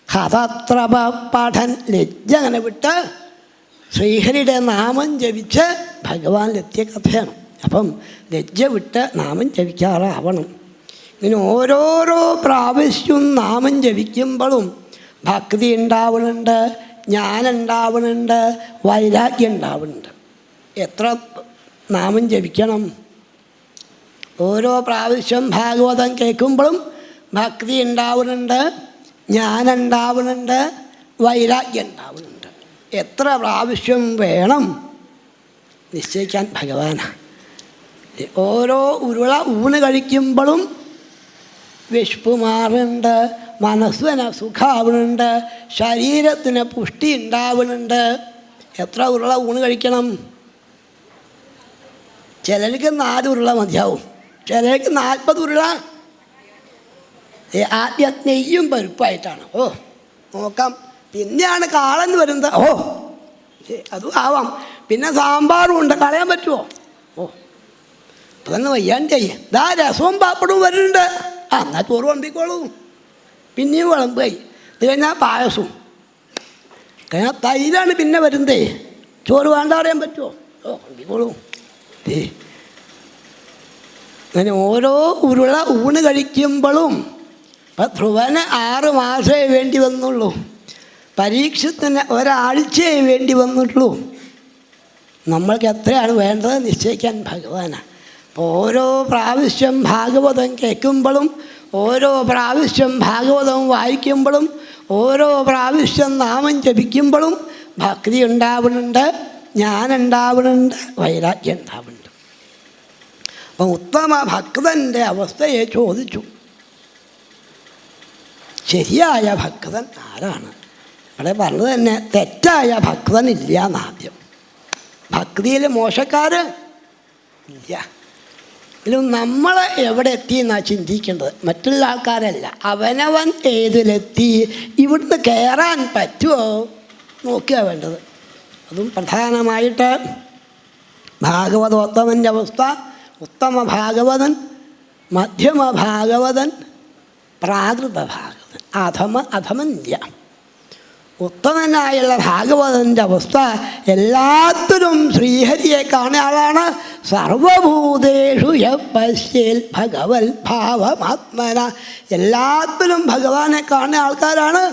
S1: കഥത്രപ പഠൻ ലജ്ജ അങ്ങനെ വിട്ട് ശ്രീഹരിയുടെ നാമം ജപിച്ച് ഭഗവാനിലെത്തിയ കഥയാണ്. അപ്പം ലജ്ജ വിട്ട് നാമം ജപിക്കാറാവണം. ഇങ്ങനെ ഓരോരോ പ്രാവശ്യവും നാമം ജപിക്കുമ്പോഴും ഭക്തി ഉണ്ടാവുന്നുണ്ട്, ജ്ഞാനം ഉണ്ടാവുന്നുണ്ട്, വൈരാഗ്യം ഉണ്ടാവുന്നുണ്ട്. എത്ര നാമം ജപിക്കണം? ഓരോ പ്രാവശ്യം ഭാഗവതം കേൾക്കുമ്പോഴും ഭക്തി ഉണ്ടാവുന്നുണ്ട്, ജ്ഞാനം ഉണ്ടാവുന്നുണ്ട്, വൈരാഗ്യം ഉണ്ടാവുന്നുണ്ട്. എത്ര പ്രാവശ്യം വേണം നിശ്ചയിക്കാൻ ഭഗവാനാണ്. ഓരോ ഉരുള ഊണ് കഴിക്കുമ്പോഴും വിശപ്പ് മാറുന്നുണ്ട്, മനസ്സിന് സുഖമാവുന്നുണ്ട്, ശരീരത്തിന് പുഷ്ടി ഉണ്ടാവുന്നുണ്ട്. എത്ര ഉരുള ഊണ് കഴിക്കണം? ചിലർക്ക് 4 ഉരുള മതിയാവും, ചിലർക്ക് 40 ഉരുള. ആദ്യം നെയ്യും പരിപ്പായിട്ടാണ്. നോക്കാം. പിന്നെയാണ് കാളൻ വരുന്നത്. അതും ആവാം. പിന്നെ സാമ്പാറും ഉണ്ട്, കളയാൻ പറ്റുമോ? അതൊന്ന് വയ്യാണ്ടേ. ഇതാ രസവും പാപ്പടവും വരുന്നുണ്ട്. എന്നാൽ ചോറ് വമ്പിക്കോളൂ. പിന്നെയും വിളമ്പായി. ഇത് കഴിഞ്ഞാൽ പായസവും കഴിഞ്ഞാൽ തൈരാണ് പിന്നെ വരുന്നതേ. ചോറ് വേണ്ട അറിയാൻ പറ്റുമോ? ഓ അടിക്കോളൂ. അങ്ങനെ ഓരോ ഉരുള ഊണ് കഴിക്കുമ്പോഴും ധ്രുവന് 6 മാസമേ വേണ്ടി വന്നുള്ളൂ, പരീക്ഷത്തിന് ഒരാഴ്ചയേ വേണ്ടി വന്നുള്ളൂ. നമ്മൾക്ക് എത്രയാണ് വേണ്ടത് നിശ്ചയിക്കാൻ ഭഗവാനാണ്. അപ്പോൾ ഓരോ പ്രാവശ്യം ഭാഗവതം കേൾക്കുമ്പോഴും, ഓരോ പ്രാവശ്യം ഭാഗവതം വായിക്കുമ്പോഴും, ഓരോ പ്രാവശ്യം നാമം ജപിക്കുമ്പോഴും ഭക്തി ഉണ്ടാവുന്നുണ്ട്, ജ്ഞാനുണ്ടാവുന്നുണ്ട്, വൈരാഗ്യം ഉണ്ടാവുന്നുണ്ട്. അപ്പം ഉത്തമ ഭക്തൻ്റെ അവസ്ഥയെ ചോദിച്ചു. ശരിയായ ഭക്തൻ ആരാണ്? ഇവിടെ പറഞ്ഞത് തന്നെ തെറ്റായ ഭക്തനില്ല എന്നാദ്യം. ഭക്തിയിൽ മോശക്കാർ ഇല്ല. എങ്കിലും നമ്മൾ എവിടെ എത്തി എന്നാണ് ചിന്തിക്കേണ്ടത്, മറ്റുള്ള ആൾക്കാരല്ല. അവനവൻ ഏതിലെത്തി, ഇവിടുന്ന് കയറാൻ പറ്റുമോ നോക്കുക വേണ്ടത്. അതും പ്രധാനമായിട്ട് ഭാഗവതോത്തമൻ്റെ അവസ്ഥ. ഉത്തമ ഭാഗവതൻ, മധ്യമ ഭാഗവതൻ, പ്രാകൃത ഭാഗവതൻ, അധമനില്ല. ഉത്തമനായുള്ള ഭാഗവതൻ്റെ അവസ്ഥ എല്ലാത്തിലും ശ്രീഹരിയെ കാണുന്ന ആളാണ്. സർവഭൂതേഷു പശ്യേൽ ഭഗവൽ ഭാവമാത്മന, എല്ലാത്തിലും ഭഗവാനെ കാണുന്ന ആൾക്കാരാണ്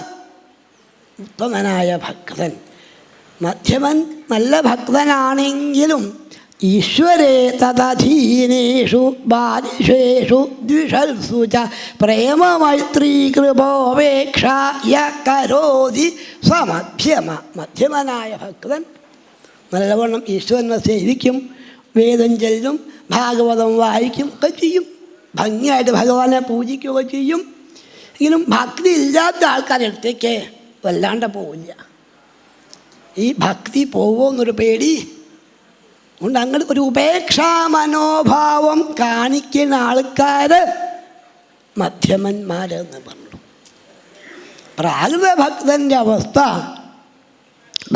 S1: ഉത്തമനായ ഭക്തൻ. മധ്യമൻ നല്ല ഭക്തനാണെങ്കിലും ഈശ്വരേ തദധീനേഷു ബാലിഷേഷു ദ്വിഷൽസു ച പ്രേമമൈത്രീ കൃപോപേക്ഷ യ കരോതി സമധ്യമ. മധ്യമനായ ഭക്തൻ നല്ലവണ്ണം ഈശ്വരനെ സേവിക്കും, വേദം ചൊല്ലും, ഭാഗവതം വായിക്കും ഒക്കെ ചെയ്യും, ഭംഗിയായിട്ട് ഭഗവാനെ പൂജിക്കുകയൊക്കെ ചെയ്യും. എങ്കിലും ഭക്തി ഇല്ലാത്ത ആൾക്കാരുടെ അടുത്തേക്ക് വല്ലാണ്ട് പോവില്ല. ഈ ഭക്തി പോവുമെന്നൊരു പേടി അതുകൊണ്ട് അങ്ങനെ ഒരു ഉപേക്ഷാ മനോഭാവം കാണിക്കുന്ന ആൾക്കാർ മധ്യമന്മാരെന്ന് പറഞ്ഞു. പ്രാകൃത ഭക്തൻ്റെ അവസ്ഥ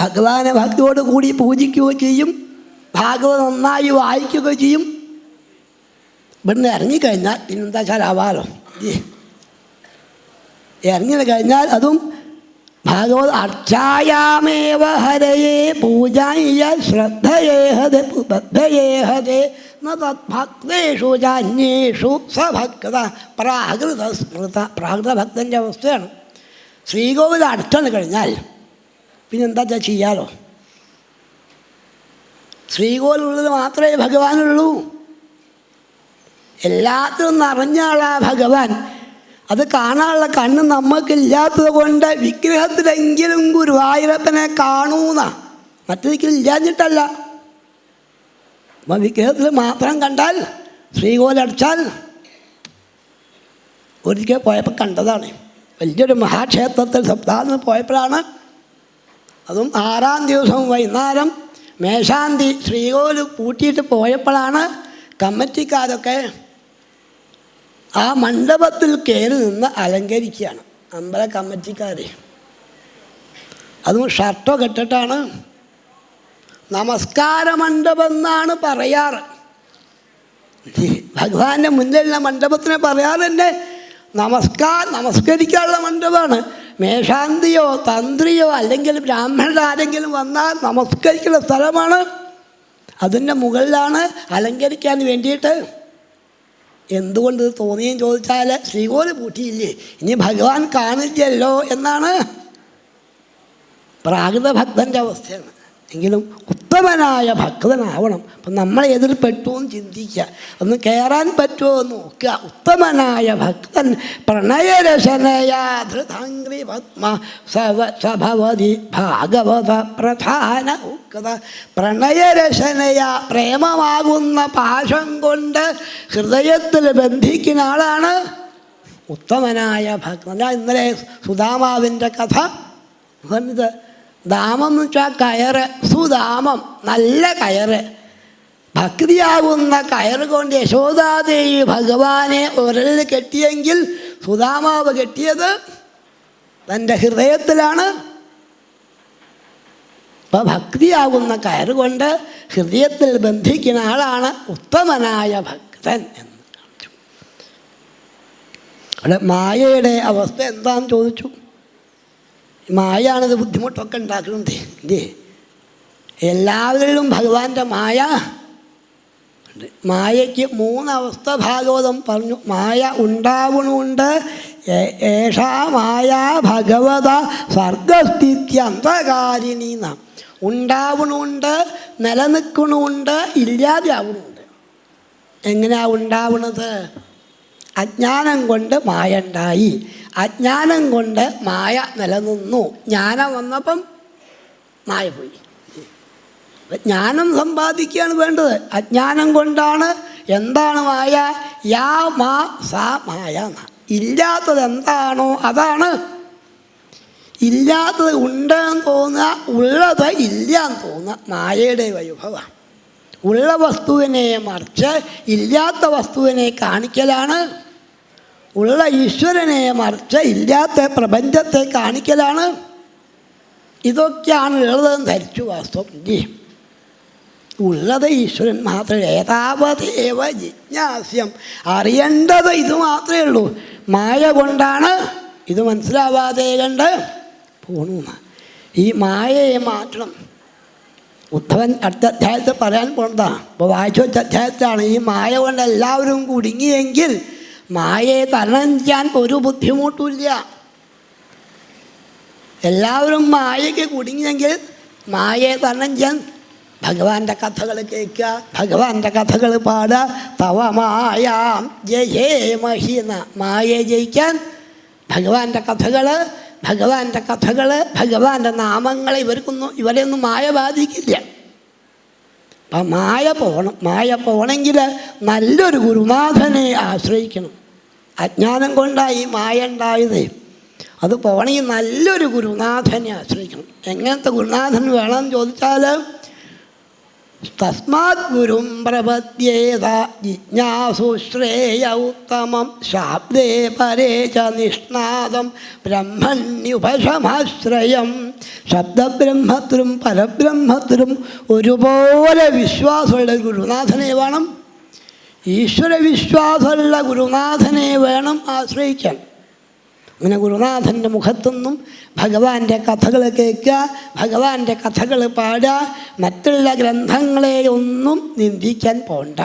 S1: ഭഗവാനെ ഭക്തിയോട് കൂടി പൂജിക്കുകയോ ചെയ്യും, ഭാഗവതം നന്നായി വായിക്കുകയോ ചെയ്യും. ഇവിടുന്ന് ഇറങ്ങിക്കഴിഞ്ഞാൽ പിന്നെന്താ വെച്ചാലാവാലോ, ഇറങ്ങി കഴിഞ്ഞാൽ അതും ഭാഗവത അർച്ചായാമേവ ഹരയേ പൂജായ ശ്രദ്ധയേഹതേ ബദ്ധയേഹതേ തദ്ഭക്തേഷു ചാന്യേഷു സഭക്ത പ്രാകൃത സ്മൃത. പ്രാകൃത ഭക്തൻ്റെ അവസ്ഥയാണ്. ശ്രീകോവിൽ അടച്ചു കഴിഞ്ഞാൽ പിന്നെന്താ ചെയ്യാലോ? ശ്രീകോവിലുള്ളത് മാത്രമേ ഭഗവാനുള്ളൂ. എല്ലാത്തിനും നിറഞ്ഞ ആളാ ഭഗവാൻ. അത് കാണാനുള്ള കണ്ണ് നമുക്കില്ലാത്തത് കൊണ്ട് വിഗ്രഹത്തിലെങ്കിലും ഗുരുവായൂരപ്പനെ കാണൂന്ന, മറ്റൊരിക്കലും ഇല്ലാഞ്ഞിട്ടല്ല. അപ്പം വിഗ്രഹത്തിൽ മാത്രം കണ്ടാൽ, ശ്രീകോവിലടച്ചാൽ, ഒരിക്കൽ പോയപ്പോൾ കണ്ടതാണ്. വലിയൊരു മഹാക്ഷേത്രത്തിൽ സപ്താഹത്തിന് പോയപ്പോഴാണ്, അതും 6-ാം ദിവസം വൈകുന്നേരം മേശാന്തി ശ്രീകോവിൽ പൂട്ടിയിട്ട് പോയപ്പോഴാണ് കമ്മിറ്റിക്കാരൊക്കെ ആ മണ്ഡപത്തിൽ കയറി നിന്ന് അലങ്കരിക്കുകയാണ്. അമ്പല കമ്മിറ്റിക്കാർ അതും ഷർട്ടൊക്കെ ഇട്ടിട്ടാണ്. നമസ്കാര മണ്ഡപം എന്നാണ് പറയാറ്. ഭഗവാന്റെ മുന്നിലുള്ള മണ്ഡപത്തിനെ പറയാറ് തന്നെ നമസ്കരിക്കാനുള്ള മണ്ഡപമാണ്. മേശാന്തിയോ തന്ത്രിയോ അല്ലെങ്കിൽ ബ്രാഹ്മണരാരെങ്കിലും വന്നാൽ നമസ്കരിക്കുന്ന സ്ഥലമാണ്. അതിൻ്റെ മുകളിലാണ് അലങ്കരിക്കാൻ വേണ്ടിയിട്ട്. എന്തുകൊണ്ട് ഇത് തോന്നിയെന്ന് ചോദിച്ചാൽ, ശ്രീകോവിൽ പൂട്ടിയില്ലേ, ഇനി ഭഗവാൻ കാണില്ലല്ലോ എന്നാണ് പ്രാകൃത ഭക്തൻ്റെ അവസ്ഥയാണ്. എങ്കിലും ഉത്തമനായ ഭക്തനാവണം. അപ്പം നമ്മൾ എതിർപ്പെട്ടു എന്ന് ചിന്തിക്കുക, ഒന്ന് കയറാൻ പറ്റുമോ എന്ന് നോക്കുക. ഉത്തമനായ ഭക്തൻ പ്രണയരശനയാ ധൃതാംഗ്രി പത്മ സഭവതി ഭാഗവത പ്രധാന ഉക്ത. പ്രണയരശനയാ പ്രേമമാകുന്ന പാശം കൊണ്ട് ഹൃദയത്തിൽ ബന്ധിക്കുന്ന ആളാണ് ഉത്തമനായ ഭക്തൻ. ഇന്നലെ സുധാമാവിൻ്റെ കഥ പറഞ്ഞത്. ദാമം എന്ന് വെച്ചാൽ കയറ്, സുദാമം നല്ല കയറ്. ഭക്തിയാകുന്ന കയറ് കൊണ്ട് യശോദാദേവി ഭഗവാനെ ഉരലിൽ കെട്ടിയെങ്കിൽ സുദാമാവ് കെട്ടിയത് തൻ്റെ ഹൃദയത്തിലാണ്. അപ്പം ഭക്തിയാകുന്ന കയറ് കൊണ്ട് ഹൃദയത്തിൽ ബന്ധിക്കുന്ന ആളാണ് ഉത്തമനായ ഭക്തൻ എന്ന് കാണിച്ചു. അവിടെ മായയുടെ അവസ്ഥ എന്താണെന്ന് ചോദിച്ചു. മായാണിത് ബുദ്ധിമുട്ടൊക്കെ ഉണ്ടാക്കുന്നത്. ഇല്ലേ, എല്ലാവരിലും ഭഗവാന്റെ മായ ഉണ്ട്. മായയ്ക്ക് മൂന്നവസ്ഥ ഭാഗവതം പറഞ്ഞു. മായ ഉണ്ടാവണുണ്ട്. ഏഷാ മായ ഭഗവത സർഗസ്ഥിത്യന്തകാരിണി നാം. ഉണ്ടാവണുണ്ട്, നിലനിൽക്കണമുണ്ട്, ഇല്ലാതെയാവണമുണ്ട്. എങ്ങനെയാ ഉണ്ടാവണത്? അജ്ഞാനം കൊണ്ട് മായ ഉണ്ടായി, അജ്ഞാനം കൊണ്ട് മായ നിലനിന്നു. ജ്ഞാനം വന്നപ്പം മായ പോയി. ജ്ഞാനം സമ്പാദിക്കുകയാണ് വേണ്ടത്. അജ്ഞാനം കൊണ്ടാണ്. എന്താണ് മായ? യാ മാ സാ മായ. ഇല്ലാത്തത് എന്താണോ അതാണ്. ഇല്ലാത്തത് ഉണ്ടെന്ന് തോന്നുക, ഉള്ളത് ഇല്ലയെന്ന് തോന്നുക മായയുടെ വൈഭവമാണ്. ഉള്ള വസ്തുവിനെ മറിച്ച് ഇല്ലാത്ത വസ്തുവിനെ കാണിക്കലാണ്. ഉള്ള ഈശ്വരനെ മറിച്ച് ഇല്ലാത്ത പ്രപഞ്ചത്തെ കാണിക്കലാണ്. ഇതൊക്കെയാണ് ഉള്ളതെന്ന് ധരിച്ചു വാസ്തവം. ഉള്ളത് ഈശ്വരൻ മാത്രമേ. ഏതാവതേവ ജിജ്ഞാസ്യം. അറിയേണ്ടത് ഇത് മാത്രമേ ഉള്ളൂ. മായ കൊണ്ടാണ് ഇത് മനസ്സിലാവാതെ കണ്ട് പോണു. ഈ മായയെ മാറ്റണം. ഉദ്ധവൻ അടുത്ത അധ്യായത്തിൽ പറയാൻ പോണതാണ്. ഇപ്പോൾ വായിച്ച അധ്യായത്തിലാണ് ഈ മായ കൊണ്ട് എല്ലാവരും കുടുങ്ങിയെങ്കിൽ മായയെ തരണം ചെയ്യാൻ ഒരു ബുദ്ധിമുട്ടില്ല. എല്ലാവരും മായയ്ക്ക് കുടുങ്ങിയെങ്കിൽ മായയെ തരണം ചെയ്യാൻ ഭഗവാന്റെ കഥകൾ കേൾക്കുക, ഭഗവാന്റെ കഥകൾ പാടുക. തവ മായാം ജയേ മഹീന. മായയെ ജയിക്കാൻ ഭഗവാന്റെ കഥകൾ, ഭഗവാന്റെ കഥകൾ, ഭഗവാന്റെ നാമങ്ങൾ ഇവരെയൊന്നും മായ ബാധിക്കില്ല. അപ്പം മായ പോകണം. മായ പോകണമെങ്കിൽ നല്ലൊരു ഗുരുനാഥനെ ആശ്രയിക്കണം. അജ്ഞാനം കൊണ്ടായി മായ ഉണ്ടായത്. അത് പോകണമെങ്കിൽ നല്ലൊരു ഗുരുനാഥനെ ആശ്രയിക്കണം. എങ്ങനത്തെ ഗുരുനാഥൻ വേണമെന്ന് ചോദിച്ചാൽ തസ്മാത് ഗുരും പ്രപദ്യേത ജിജ്ഞാസു ശ്രേയ ഉത്തമം ശാബ്ദേ പരേ ച നിഷ്ണാദം ബ്രഹ്മണ്യുപശമാശ്രയം. ശബ്ദബ്രഹ്മത്തിലും പരബ്രഹ്മത്തിലും ഒരുപോലെ വിശ്വാസമുള്ള ഗുരുനാഥനെ വേണം. ഈശ്വര വിശ്വാസമുള്ള ഗുരുനാഥനെ വേണം ആശ്രയിക്കാൻ. അങ്ങനെ ഗുരുനാഥൻ്റെ മുഖത്തുനിന്നും ഭഗവാന്റെ കഥകൾ കേൾക്കുക, ഭഗവാന്റെ കഥകൾ പാടുക. മറ്റുള്ള ഗ്രന്ഥങ്ങളെ ഒന്നും നിന്ദിക്കാൻ പോണ്ട.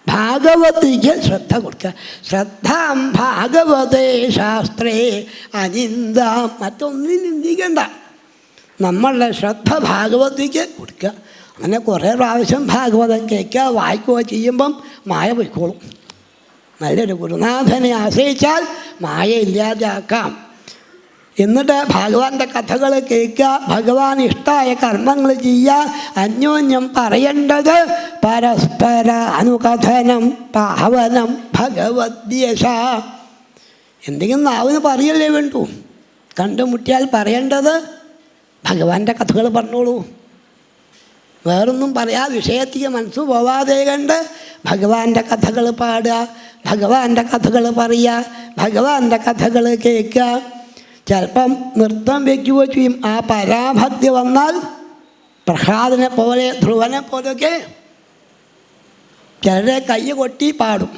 S1: ഭാഗവതിക്ക് ശ്രദ്ധ കൊടുക്കുക. ശ്രദ്ധാം ഭാഗവതേ ശാസ്ത്രേ അനിന്ദാം. മറ്റൊന്നും നിന്ദിക്കണ്ട. നമ്മളുടെ ശ്രദ്ധ ഭാഗവതിക്ക് കൊടുക്കുക. അങ്ങനെ കുറേ പ്രാവശ്യം ഭാഗവതം കേൾക്കുക, വായിക്കുക ചെയ്യുമ്പം മായ പോയിക്കോളും. നല്ലൊരു ഗുരുനാഥനെ ആശ്രയിച്ചാൽ മായ ഇല്ലാതാക്കാം. എന്നിട്ട് ഭഗവാന്റെ കഥകൾ കേൾക്കുക, ഭഗവാൻ ഇഷ്ടമായ കർമ്മങ്ങൾ ചെയ്യുക. അന്യോന്യം പറയേണ്ടത് പരസ്പര അനുകഥനം പാവനം ഭഗവദ്യശ. എന്തെങ്കിലും നാവിന് പറയല്ലേ വേണ്ടു. കണ്ടുമുട്ടിയാൽ പറയേണ്ടത് ഭഗവാന്റെ കഥകൾ പറഞ്ഞോളൂ. വേറൊന്നും പറയാ വിഷയത്തിക്ക് മനസ്സ് പോവാതെ കണ്ട് ഭഗവാന്റെ കഥകൾ പാടുക, ഭഗവാന്റെ കഥകൾ പറയുക, ഭഗവാന്റെ കഥകൾ കേൾക്കുക. ചിലപ്പം നൃത്തം വയ്ക്കുകയോ ചെയ്യും. ആ പരാഭക്തി വന്നാൽ പ്രഹ്ലാദനെ പോലെ ധ്രുവനെ പോലെയൊക്കെ ചിലരെ കൈ കൊട്ടി പാടും,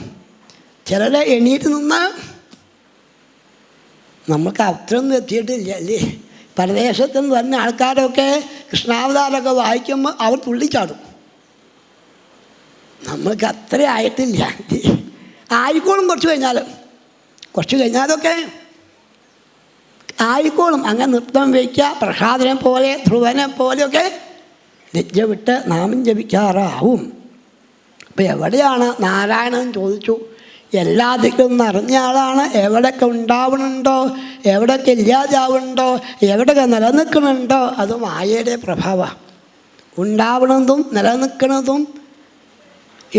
S1: ചിലരെ എണീറ്റ് നിന്ന്. നമുക്ക് അത്രയൊന്നും എത്തിയിട്ടില്ല അല്ലേ. പരദേശത്തു നിന്ന് വരുന്ന ആൾക്കാരൊക്കെ കൃഷ്ണാവതാരമൊക്കെ വായിക്കുമ്പോൾ അവർ തുള്ളിച്ചാടും. നമ്മൾക്ക് അത്ര ആയിട്ടില്ല. ആയിക്കോളും കുറച്ച് കഴിഞ്ഞാലൊക്കെ ആയിക്കോളും. അങ്ങനെ നൃത്തം വയ്ക്കുക, പ്രഹ്ലാദനെ പോലെ ധ്രുവനെ പോലെയൊക്കെ ലജ്ജ വിട്ട് നാമം ജപിക്കാറാവും. അപ്പം എവിടെയാണ് നാരായണൻ ചോദിച്ചു. എല്ലാ ദിക്കും നിറഞ്ഞ ആളാണ്. എവിടെയൊക്കെ ഉണ്ടാവണുണ്ടോ, എവിടെയൊക്കെ ഇല്ലാതാവുന്നുണ്ടോ, എവിടെയൊക്കെ നിലനിൽക്കണുണ്ടോ അത് മായയുടെ പ്രഭാവമാണ്. ഉണ്ടാവണതും നിലനിൽക്കുന്നതും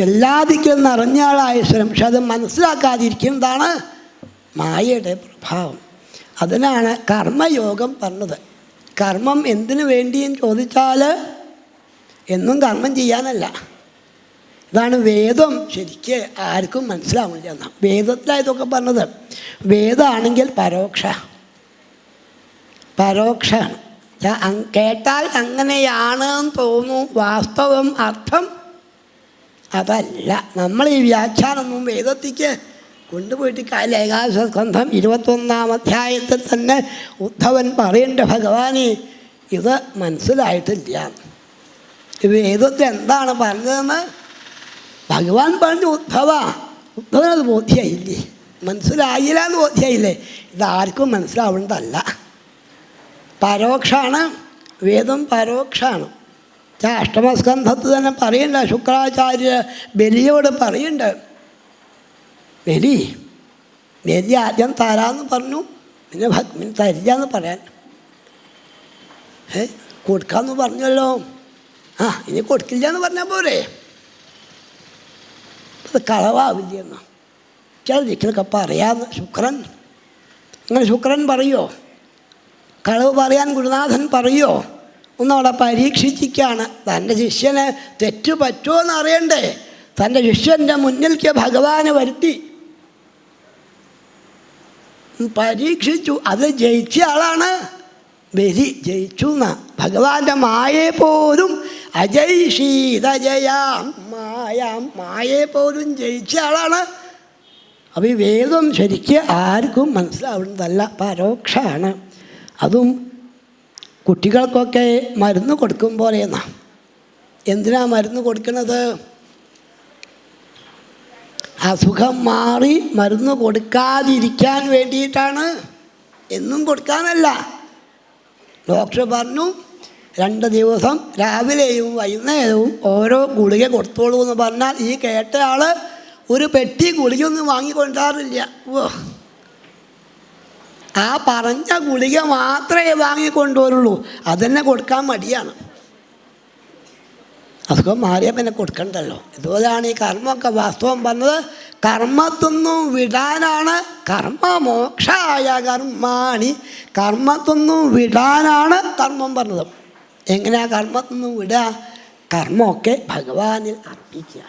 S1: എല്ലാ ദിക്കും നിറഞ്ഞ ആളായ ഈശ്വരൻ. പക്ഷെ അത് മനസ്സിലാക്കാതിരിക്കുന്നതാണ് മായയുടെ പ്രഭാവം. അതിനാണ് കർമ്മയോഗം പറഞ്ഞത്. കർമ്മം എന്തിനു വേണ്ടിയെന്ന് ചോദിച്ചാൽ എന്നും കർമ്മം ചെയ്യാനല്ല. ഇതാണ് വേദം. ശരിക്ക് ആർക്കും മനസ്സിലാവില്ല എന്നാണ് വേദത്തിലാണ് ഇതൊക്കെ പറഞ്ഞത്. വേദമാണെങ്കിൽ പരോക്ഷമാണ്. കേട്ടാൽ അങ്ങനെയാണെന്ന് തോന്നും, വാസ്തവം അർത്ഥം അതല്ല. നമ്മൾ ഈ വ്യാഖ്യാനമൊന്നും വേദത്തിക്ക് കൊണ്ടുപോയിട്ട് ഏകാദശസ്കന്ധം 21-ാം അധ്യായത്തിൽ തന്നെ ഉദ്ധവൻ പറയേണ്ട ഭഗവാനെ ഇത് മനസ്സിലായിട്ടില്ല. വേദത്തിൽ എന്താണ് പറഞ്ഞതെന്ന് ഭഗവാൻ പറഞ്ഞു. ഉദ്ധവനത് ബോധ്യമായില്ലേ, മനസ്സിലായില്ല എന്ന് ബോധ്യമായില്ലേ? ഇതാർക്കും മനസ്സിലാവേണ്ടതല്ല. പരോക്ഷമാണ് വേദം, പരോക്ഷമാണ്. അഷ്ടമസ്കന്ധത്തിൽ തന്നെ പറയണ്ട, ശുക്രാചാര്യ ബലിയോട് പറയുന്നുണ്ട്, ബലി ആദ്യം തരാമെന്ന് പറഞ്ഞു, പിന്നെ ഭഗ്നി തരില്ല എന്ന് പറയാൻ. കൊടുക്കാമെന്ന് പറഞ്ഞല്ലോ, ഇനി കൊടുക്കില്ല എന്ന് പറഞ്ഞാൽ പോരെ, അത് കളവാവില്ലെന്ന് ചിലതൊക്കെ പറയാമെന്ന് ശുക്രൻ. അങ്ങനെ ശുക്രൻ പറയുമോ? കളവ് പറയാൻ ഗുരുനാഥൻ പറയുമോ? ഒന്നവിടെ പരീക്ഷിച്ചിരിക്കുകയാണ്. തൻ്റെ ശിഷ്യന് തെറ്റു പറ്റുമോ എന്ന് അറിയണ്ടേ. തൻ്റെ ശിഷ്യൻ്റെ മുന്നിലേക്ക് ഭഗവാനെ വരുത്തി പരീക്ഷിച്ചു. അത് ജയിച്ച ആളാണ് ബലി. ജയിച്ചു എന്നാ. ഭഗവാന്റെ മായയെ പോലും അജയ്ഷീതജയാം മായയെ പോലും ജയിച്ച ആളാണ്. അപ്പോൾ ഈ വേദം ശരിക്ക് ആർക്കും മനസ്സിലാവുന്നതല്ല, പരോക്ഷമാണ്. അതും കുട്ടികൾക്കൊക്കെ മരുന്ന് കൊടുക്കും പോലെയെന്നാ. എന്തിനാ മരുന്ന് കൊടുക്കുന്നത്? അസുഖം മാറി മരുന്ന് കൊടുക്കാതിരിക്കാൻ വേണ്ടിയിട്ടാണ്, എന്നും കൊടുക്കാനല്ല. ഡോക്ടർ പറഞ്ഞു 2 ദിവസം രാവിലെയും വൈകുന്നേരവും ഓരോ ഗുളിക കൊടുത്തോളൂ എന്ന് പറഞ്ഞാൽ ഈ കേട്ട ആൾ ഒരു പെട്ടി ഗുളികയൊന്നും വാങ്ങിക്കൊണ്ടാറില്ല. ആ പറഞ്ഞ ഗുളിക മാത്രമേ വാങ്ങിക്കൊണ്ടുവരുള്ളൂ. അതന്നെ കൊടുക്കാൻ മടിയാണ്. അസുഖം മാറിയാൽ പിന്നെ കൊടുക്കണ്ടല്ലോ. ഇതുപോലെയാണ് ഈ കർമ്മമൊക്കെ. വാസ്തവം പറഞ്ഞത് കർമ്മത്തൊന്നും വിടാനാണ്. കർമ്മമോക്ഷായ കർമാണി, കർമ്മത്തൊന്നും വിടാനാണ് കർമ്മം പറഞ്ഞത്. എങ്ങനെയാണ് കർമ്മത്തൊന്നും വിടുക? കർമ്മമൊക്കെ ഭഗവാനിൽ അർപ്പിക്കുക.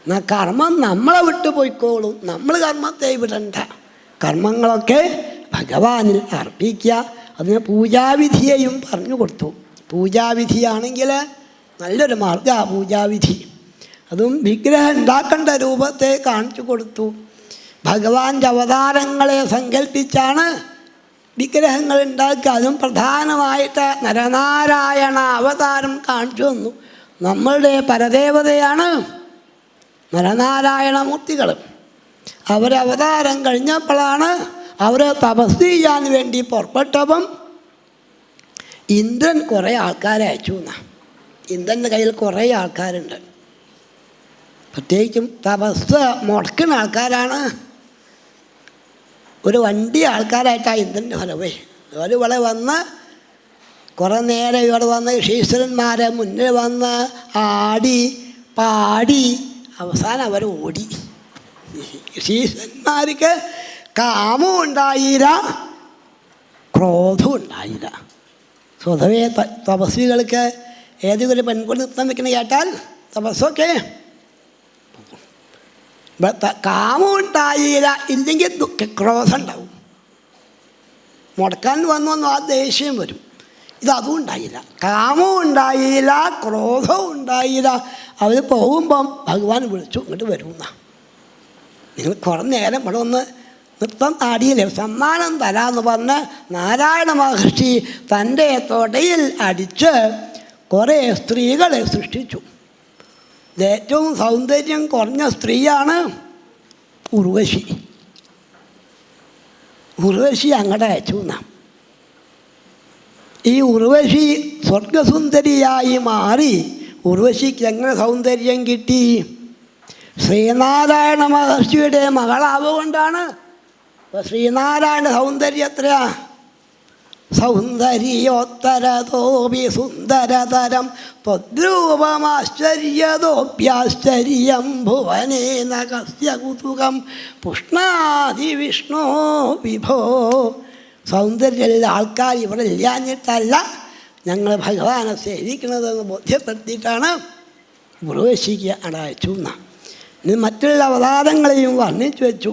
S1: എന്നാൽ കർമ്മം നമ്മളെ വിട്ടു പോയിക്കോളും, നമ്മൾ കർമ്മത്തെ വിടണ്ട. കർമ്മങ്ങളൊക്കെ ഭഗവാനിൽ അർപ്പിക്കുക. അതിന് പൂജാവിധിയെയും പറഞ്ഞു കൊടുത്തു. പൂജാവിധിയാണെങ്കിൽ നല്ലൊരു മാർഗ്ഗമാണ് പൂജാവിധി. അതും വിഗ്രഹം ഉണ്ടാക്കേണ്ട രൂപത്തെ കാണിച്ചു കൊടുത്തു. ഭഗവാന്റെ അവതാരങ്ങളെ സങ്കല്പിച്ചാണ് വിഗ്രഹങ്ങൾ ഉണ്ടാക്കുക. അതും പ്രധാനമായിട്ട് നരനാരായണ അവതാരം കാണിച്ചു തന്നു. നമ്മളുടെ പരദേവതയാണ് നരനാരായണമൂർത്തികൾ. അവരവതാരം കഴിഞ്ഞപ്പോഴാണ് അവർ തപസ് ചെയ്യാൻ വേണ്ടി പുറപ്പെട്ടപ്പം ഇന്ദ്രൻ കുറേ ആൾക്കാരെ അയച്ചു എന്നാണ്. ഇന്ദ്രൻ്റെ കയ്യിൽ കുറേ ആൾക്കാരുണ്ട്. പ്രത്യേകിച്ചും തപസ് മുടക്കുന്ന ആൾക്കാരാണ്. ഒരു വണ്ടി ആൾക്കാരായിട്ടാണ് ഇന്ദ്രൻ്റെ ഫലവേ. ഇവിടെ വന്ന് കുറേ നേരം ഇവിടെ വന്ന് ഋഷീശ്വരന്മാരെ മുന്നിൽ വന്ന് ആടി പാടി അവസാനം അവർ ഓടി. ഋഷീശ്വരന്മാർക്ക് കാമവും ഉണ്ടായില്ല, ക്രോധവും ഉണ്ടായില്ല. സ്വതവേ തപസ്വികൾക്ക് ഏതൊരു പെൺകുട്ടി നൃത്തം വെക്കുന്ന കേട്ടാൽ തപസ്സൊക്കെ കാമം ഉണ്ടായില്ല. ഇല്ലെങ്കിൽ ക്രോധം ഉണ്ടാവും. മുടക്കാൻ വന്നു ആ ദേഷ്യം വരും. ഇതതും ഉണ്ടായില്ല. കാമവും ഉണ്ടായില്ല, ക്രോധവും ഉണ്ടായില്ല. അവർ പോകുമ്പം ഭഗവാൻ വിളിച്ചു, ഇങ്ങോട്ട് വരുമെന്നാ. നിങ്ങൾ കുറേ നേരം ഇവിടെ ഒന്ന് നൃത്തം ആടിയില്ലേ, സമ്മാനം തരാമെന്ന് പറഞ്ഞ് നാരായണ മഹർഷി തൻ്റെ തൊടയിൽ അടിച്ച് കുറേ സ്ത്രീകളെ സൃഷ്ടിച്ചു. ഏറ്റവും സൗന്ദര്യം കുറഞ്ഞ സ്ത്രീയാണ് ഉർവശി. ഉർവശി അങ്ങടെ അയച്ചു എന്നാ. ഈ ഉർവശി സ്വർഗസുന്ദരിയായി മാറി. ഉർവശിക്ക് എങ്ങനെ സൗന്ദര്യം കിട്ടി? ശ്രീനാരായണ മഹർഷിയുടെ മകളാവുകൊണ്ടാണ്. അപ്പോൾ ശ്രീനാരായണ സൗന്ദര്യം എത്രയാ? സൗന്ദര്യോത്തരതോപി സുന്ദരതരം ത്വദ്രൂപമാശ്ചര്യതോപ്യാശ്ചര്യം ഭുവനേന കസ്യ കുതുകം പുഷ്ണാതി വിഷ്ണോ വിഭോ. സൗന്ദര്യമുള്ള ആൾക്കാർ ഇവിടെ ഇല്ലാഞ്ഞിട്ടല്ല ഞങ്ങൾ ഭഗവാനെ സേവിക്കുന്നതെന്ന് ബോധ്യപ്പെടുത്തിയിട്ടാണ് ഉർവശിക്ക് അടച്ചു എന്നാണ്. ഇനി മറ്റുള്ള അവതാരങ്ങളെയും വർണ്ണിച്ചു വെച്ചു.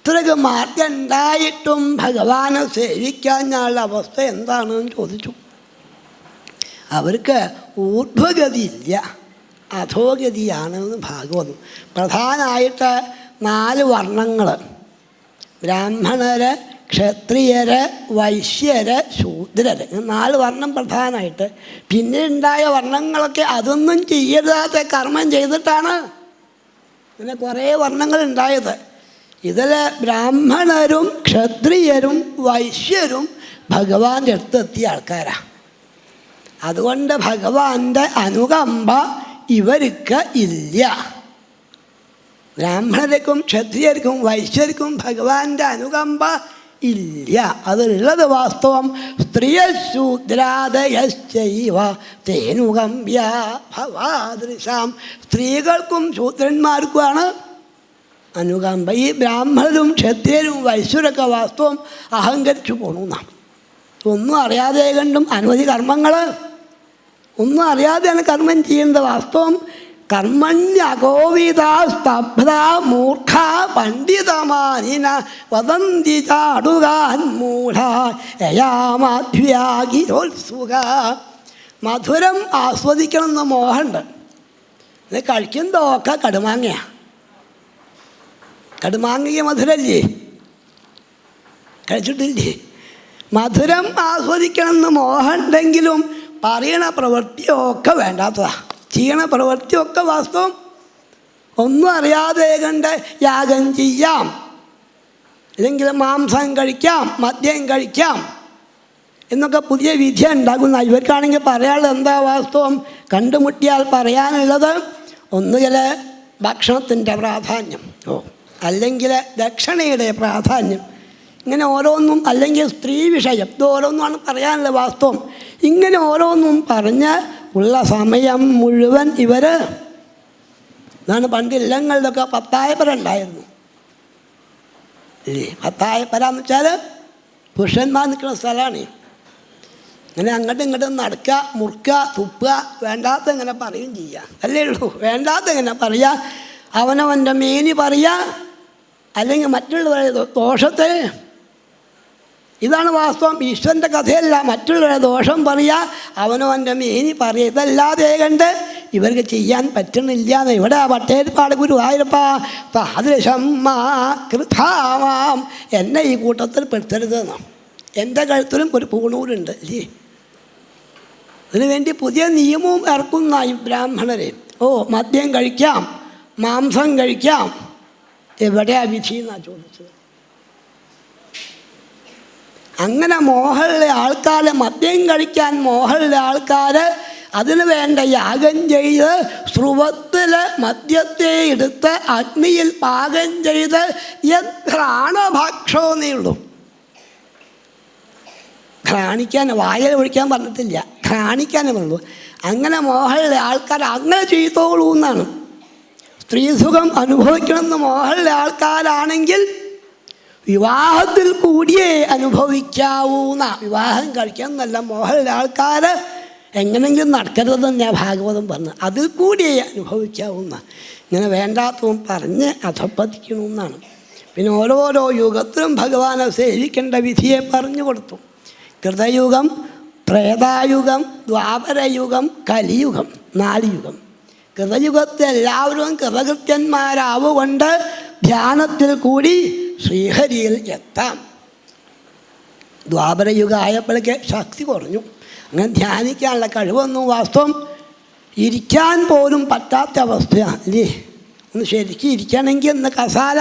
S1: ഇത്രയ്ക്ക് മാർഗ്ഗം ഉണ്ടായിട്ടും ഭഗവാനെ സേവിക്കാനുള്ള അവസ്ഥ എന്താണെന്ന് ചോദിച്ചു. അവർക്ക് ഊർധ്വഗതിയില്ല, അധോഗതിയാണെന്ന് ഭാഗവതം. പ്രധാനമായിട്ട് 4 വർണ്ണങ്ങൾ: ബ്രാഹ്മണർ, ക്ഷത്രിയര്, വൈശ്യര്, ശൂദ്രര്, 4 വർണ്ണം പ്രധാനമായിട്ട്. പിന്നെ ഉണ്ടായ വർണ്ണങ്ങളൊക്കെ അതൊന്നും ചെയ്യരുതാത്ത കർമ്മം ചെയ്തിട്ടാണ് പിന്നെ കുറേ വർണ്ണങ്ങൾ ഉണ്ടായത്. ഇതിൽ ബ്രാഹ്മണരും ക്ഷത്രിയരും വൈശ്യരും ഭഗവാന്റെ അടുത്തെത്തിയ ആൾക്കാരാണ്. അതുകൊണ്ട് ഭഗവാന്റെ അനുകമ്പ ഇവർക്ക് ഇല്ല. ബ്രാഹ്മണർക്കും ക്ഷത്രിയർക്കും വൈശ്യർക്കും ഭഗവാന്റെ അനുകമ്പ ഇല്ല. അതുള്ളത് വാസ്തവം. സ്ത്രീശൂദ്രാദയശ്ചൈവ തേനുകമ്പ്യ ഭവാദൃശാം. സ്ത്രീകൾക്കും ശൂദ്രന്മാർക്കുമാണ് അനുകമ്പ. ഈ ബ്രാഹ്മണരും ക്ഷത്രിയരും വൈശ്യരൊക്കെ വാസ്തവം അഹങ്കരിച്ചു പോകണമെന്നാണ്. ഒന്നും അറിയാതെ കണ്ടും അനവധി കർമ്മങ്ങൾ ഒന്നും അറിയാതെയാണ് കർമ്മം ചെയ്യുന്നത്. വാസ്തവം കർമ്മണ്യഗോവിത സ്തബ്ധ മൂർഖ പണ്ഡിതമാനിന വദന്തി ചാടുകാൻ മൂഢയാമാധ്യാഗിരോത്സുക. മധുരം ആസ്വദിക്കണമെന്ന് മോഹമുണ്ട്. ഇത് കഴിക്കുന്നതൊക്കെ കടുമാങ്ങയാണ്. കടുമാങ്ങയ്ക്ക് മധുരല്ലേ? കഴിച്ചിട്ടില്ലേ? മധുരം ആസ്വദിക്കണമെന്ന് മോഹമുണ്ടെങ്കിലും പറയണ പ്രവൃത്തിയൊക്കെ വേണ്ടാത്തതാണ്. ചെയ്യണ പ്രവൃത്തിയൊക്കെ വാസ്തവം ഒന്നും അറിയാതെ കണ്ട് യാഗം ചെയ്യാം, അല്ലെങ്കിൽ മാംസം കഴിക്കാം, മദ്യം കഴിക്കാം എന്നൊക്കെ പുതിയ വിധി ഉണ്ടാകുന്ന ഇവർക്കാണെങ്കിൽ പറയാനുള്ളത് എന്താ വാസ്തവം? കണ്ടുമുട്ടിയാൽ പറയാനുള്ളത് ഒന്നുകിൽ ഭക്ഷണത്തിൻ്റെ പ്രാധാന്യം, അല്ലെങ്കിൽ ദക്ഷിണയുടെ പ്രാധാന്യം, ഇങ്ങനെ ഓരോന്നും, അല്ലെങ്കിൽ സ്ത്രീ വിഷയം, ഇത് ഓരോന്നുമാണ് പറയാനുള്ളത് വാസ്തവം. ഇങ്ങനെ ഓരോന്നും പറഞ്ഞ് ഉള്ള സമയം മുഴുവൻ ഇവർ ഇതാണ്. പണ്ട് ഇല്ലങ്ങളിലൊക്കെ പത്തായപ്പര ഉണ്ടായിരുന്നു അല്ലേ? പത്തായപ്പര എന്ന് വെച്ചാൽ പുരുഷന്മാർ നിൽക്കുന്ന സ്ഥലമാണ്. ഇങ്ങനെ അങ്ങോട്ടും ഇങ്ങോട്ടും നടക്കുക, മുറുക്കുക, തുപ്പുക, വേണ്ടാത്ത ഇങ്ങനെ പറയുകയും ചെയ്യുക അല്ലേ ഉള്ളൂ. വേണ്ടാത്ത ഇങ്ങനെ പറയുക, അവനവൻ്റെ മേനി പറയുക, അല്ലെങ്കിൽ മറ്റുള്ളവരുടെ ദോഷത്തെ. ഇതാണ് വാസ്തവം. ഈശ്വരൻ്റെ കഥയല്ല. മറ്റുള്ളവരുടെ ദോഷം പറയുക, അവനവൻ്റെ മേനി പറയുക. ഇതല്ലാതെ കണ്ട് ഇവർക്ക് ചെയ്യാൻ പറ്റുന്നില്ല. ഇവിടെ പട്ടേൽപ്പാട് ഗുരുവായൂരപ്പ താദൃശമാം, എന്നെ ഈ കൂട്ടത്തിൽ പെടുത്തരുതെന്ന്. എൻ്റെ കഴുത്തിലും ഒരു പൂണൂരുണ്ട് അല്ലേ? അതിനു വേണ്ടി പുതിയ നിയമവും ഇറക്കുന്ന ഈ ബ്രാഹ്മണരെ. മദ്യം കഴിക്കാം, മാംസം കഴിക്കാം, എവിടെയാ വിധി എന്നാണ് ചോദിച്ചത്. അങ്ങനെ മോഹമുള്ള ആൾക്കാർ, മദ്യം കഴിക്കാൻ മോഹമുള്ള ആൾക്കാർ അതിന് വേണ്ട യാഗം ചെയ്ത് സ്രുവത്തിൽ മദ്യത്തെ എടുത്ത് അഗ്നിയിൽ പാകം ചെയ്ത് ഘ്രാണഭക്ഷോന്നേ ഉള്ളൂ. ഘ്രാണിക്കാൻ, വായൽ ഒഴിക്കാൻ പറഞ്ഞിട്ടില്ല, ഘ്രാണിക്കാനേ ഉള്ളൂ. അങ്ങനെ മോഹമുള്ള ആൾക്കാർ അങ്ങനെ ചെയ്തോളൂ എന്നാണ്. സ്ത്രീസുഖം അനുഭവിക്കണമെന്ന് മോഹമുള്ള ആൾക്കാരാണെങ്കിൽ വിവാഹത്തിൽ കൂടിയേ അനുഭവിക്കാവൂന്ന. വിവാഹം കഴിക്കാമെന്നല്ല, മോഹമുള്ള ആൾക്കാർ എങ്ങനെങ്കിലും നടക്കരുതെന്ന് ഞാൻ ഭാഗവതം പറഞ്ഞു. അതിൽ കൂടിയേ അനുഭവിക്കാവൂന്ന. ഇങ്ങനെ വേണ്ടാത്തതും പറഞ്ഞ് അധപ്പതിക്കണമെന്നാണ്. പിന്നെ ഓരോരോ യുഗത്തിലും ഭഗവാനെ സേവിക്കേണ്ട വിധിയെ പറഞ്ഞു കൊടുത്തു. കൃതയുഗം, ത്രേതായുഗം, ദ്വാപരയുഗം, കലിയുഗം, 4 യുഗം. കൃതയുഗത്തിൽ എല്ലാവരും കൃതകൃത്യന്മാരാവുകൊണ്ട് ധ്യാനത്തിൽ കൂടി ശ്രീഹരിയിൽ എത്താം. ദ്വാപരയുഗം ആയപ്പോഴേക്ക് ശക്തി കുറഞ്ഞു. അങ്ങനെ ധ്യാനിക്കാനുള്ള കഴിവൊന്നും വാസ്തവം ഇരിക്കാൻ പോലും പറ്റാത്ത അവസ്ഥയാണ് അല്ലേ? ഒന്ന് ശരിക്കും ഇരിക്കണമെങ്കിൽ ഒന്ന് കസാല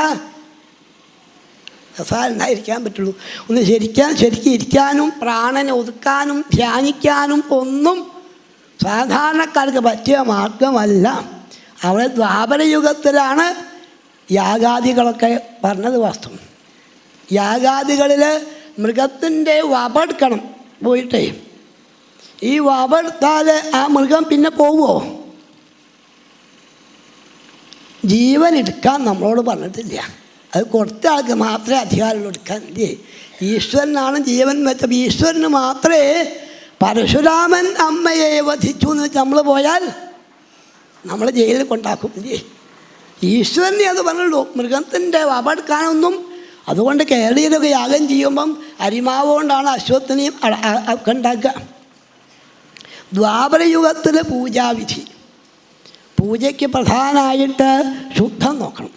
S1: ഉണ്ടായിരിക്കാൻ പറ്റുള്ളൂ. ഒന്ന് ശരിക്കും ഇരിക്കാനും പ്രാണനെ ഒതുക്കാനും ധ്യാനിക്കാനും ഒന്നും സാധാരണക്കാർക്ക് പറ്റിയ മാർഗമല്ല. അവിടെ ദ്വാപരയുഗത്തിലാണ് യാഗാദികളൊക്കെ പറഞ്ഞത് വാസ്തവം. യാഗാദികളിൽ മൃഗത്തിൻ്റെ വപെടുക്കണം പോയിട്ടേ. ഈ വപെടുത്താൽ ആ മൃഗം പിന്നെ പോവുമോ? ജീവൻ എടുക്കാൻ നമ്മളോട് പറഞ്ഞിട്ടില്ല. അത് കൊടുത്ത ആൾക്ക് മാത്രമേ അധികാരമുള്ളൂ എടുക്കാൻ ഇല്ലേ? ഈശ്വരനാണ് ജീവൻ വെച്ചത്. ഈശ്വരന് മാത്രമേ പരശുരാമൻ അമ്മയെ വധിച്ചു എന്ന് വെച്ച് നമ്മൾ പോയാൽ നമ്മൾ ജയിലിൽ കൊണ്ടാക്കും ഇല്ലേ? ഈശ്വരനെ അത് പറഞ്ഞുള്ളൂ. മൃഗത്തിൻ്റെ വപെടുക്കാനൊന്നും. അതുകൊണ്ട് കേരളീയരൊക്കെ യാഗം ചെയ്യുമ്പം അരിമാവ് കൊണ്ടാണ് അശ്വത്തിനെയും ഒക്കെ ഉണ്ടാക്കുക. ദ്വാപരയുഗത്തിൽ പൂജാവിധി. പൂജയ്ക്ക് പ്രധാനമായിട്ട് ശുദ്ധം നോക്കണം.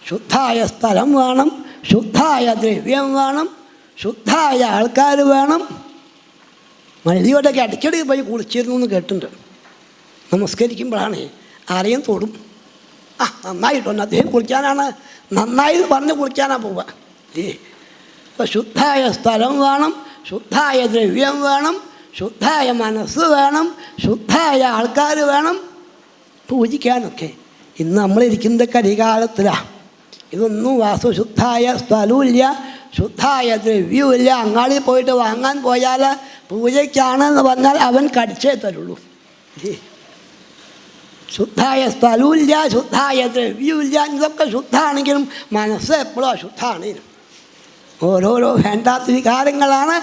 S1: ശുദ്ധമായ സ്ഥലം വേണം, ശുദ്ധമായ ദ്രവ്യം വേണം, ശുദ്ധമായ ആൾക്കാർ വേണം. മല്ലിയോടൊക്കെ അടിക്കടി പോയി കുളിച്ചിരുന്നു എന്ന് കേട്ടിട്ടുണ്ട്. നമസ്കരിക്കുമ്പോഴാണ് ആരെയും തൊടും. നന്നായിട്ടുണ്ട്, അദ്ദേഹം കുളിക്കാനാണ്, നന്നായി പറഞ്ഞ് കുളിക്കാനാണ് പോവുക. അപ്പോൾ ശുദ്ധമായ സ്ഥലം വേണം, ശുദ്ധമായ ദ്രവ്യം വേണം, ശുദ്ധമായ മനസ്സ് വേണം, ശുദ്ധമായ ആൾക്കാർ വേണം പൂജിക്കാനൊക്കെ. ഇന്ന് നമ്മളിരിക്കുന്നത് കലികാലത്തിലാണ്. ഇതൊന്നും ശുദ്ധമായ സ്ഥലവുമില്ല, ശുദ്ധമായ ദ്രവ്യവുമില്ല. അങ്ങാടി പോയിട്ട് വാങ്ങാൻ പോയാൽ പൂജയ്ക്കാണെന്ന് പറഞ്ഞാൽ അവൻ കടിച്ചേ തരുള്ളൂ. ശുദ്ധമായ സ്ഥലവുമില്ല, ശുദ്ധമായ ദ്രവ്യമില്ല. ഇതൊക്കെ ശുദ്ധമാണെങ്കിലും മനസ്സ് എപ്പോഴും അശുദ്ധമാണ്. ഓരോരോ വേണ്ടാത്ത വികാരങ്ങളാണ്.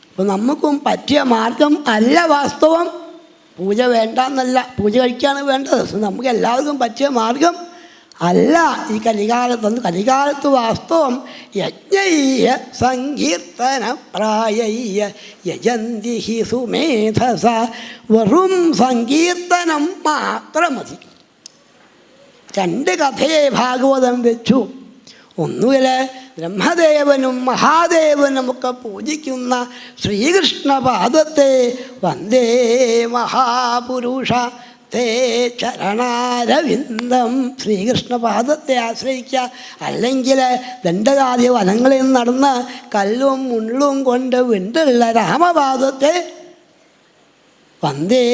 S1: അപ്പോൾ നമുക്കും പറ്റിയ മാർഗം അല്ല വാസ്തവം. പൂജ വേണ്ടെന്നല്ല, പൂജ കഴിക്കുകയാണ് വേണ്ടത്. നമുക്ക് എല്ലാവർക്കും പറ്റിയ മാർഗം അല്ല ഈ കലികാലത്ത്. കലികാലത്ത് വാസ്തവം യജ്ഞയ്യ സങ്കീർത്തന പ്രായയ്യ യജന്തി ഹി സുമേധസ. വെറും സങ്കീർത്തനം മാത്രം മതി. 2 കഥയെ ഭാഗവതം വെച്ചു. ഒന്നുകിൽ ബ്രഹ്മദേവനും മഹാദേവനുമൊക്കെ പൂജിക്കുന്ന ശ്രീകൃഷ്ണപാദത്തെ വന്ദേ മഹാപുരുഷ തേ ചരണാരവിന്ദം, ശ്രീകൃഷ്ണപാദത്തെ ആശ്രയിക്കുക. അല്ലെങ്കിൽ ദണ്ഡകാദ്യ വനങ്ങളിൽ നടന്ന് കല്ലും മുള്ളും കൊണ്ട് വിണ്ടുള്ള രാമപാദത്തെ വന്ദേ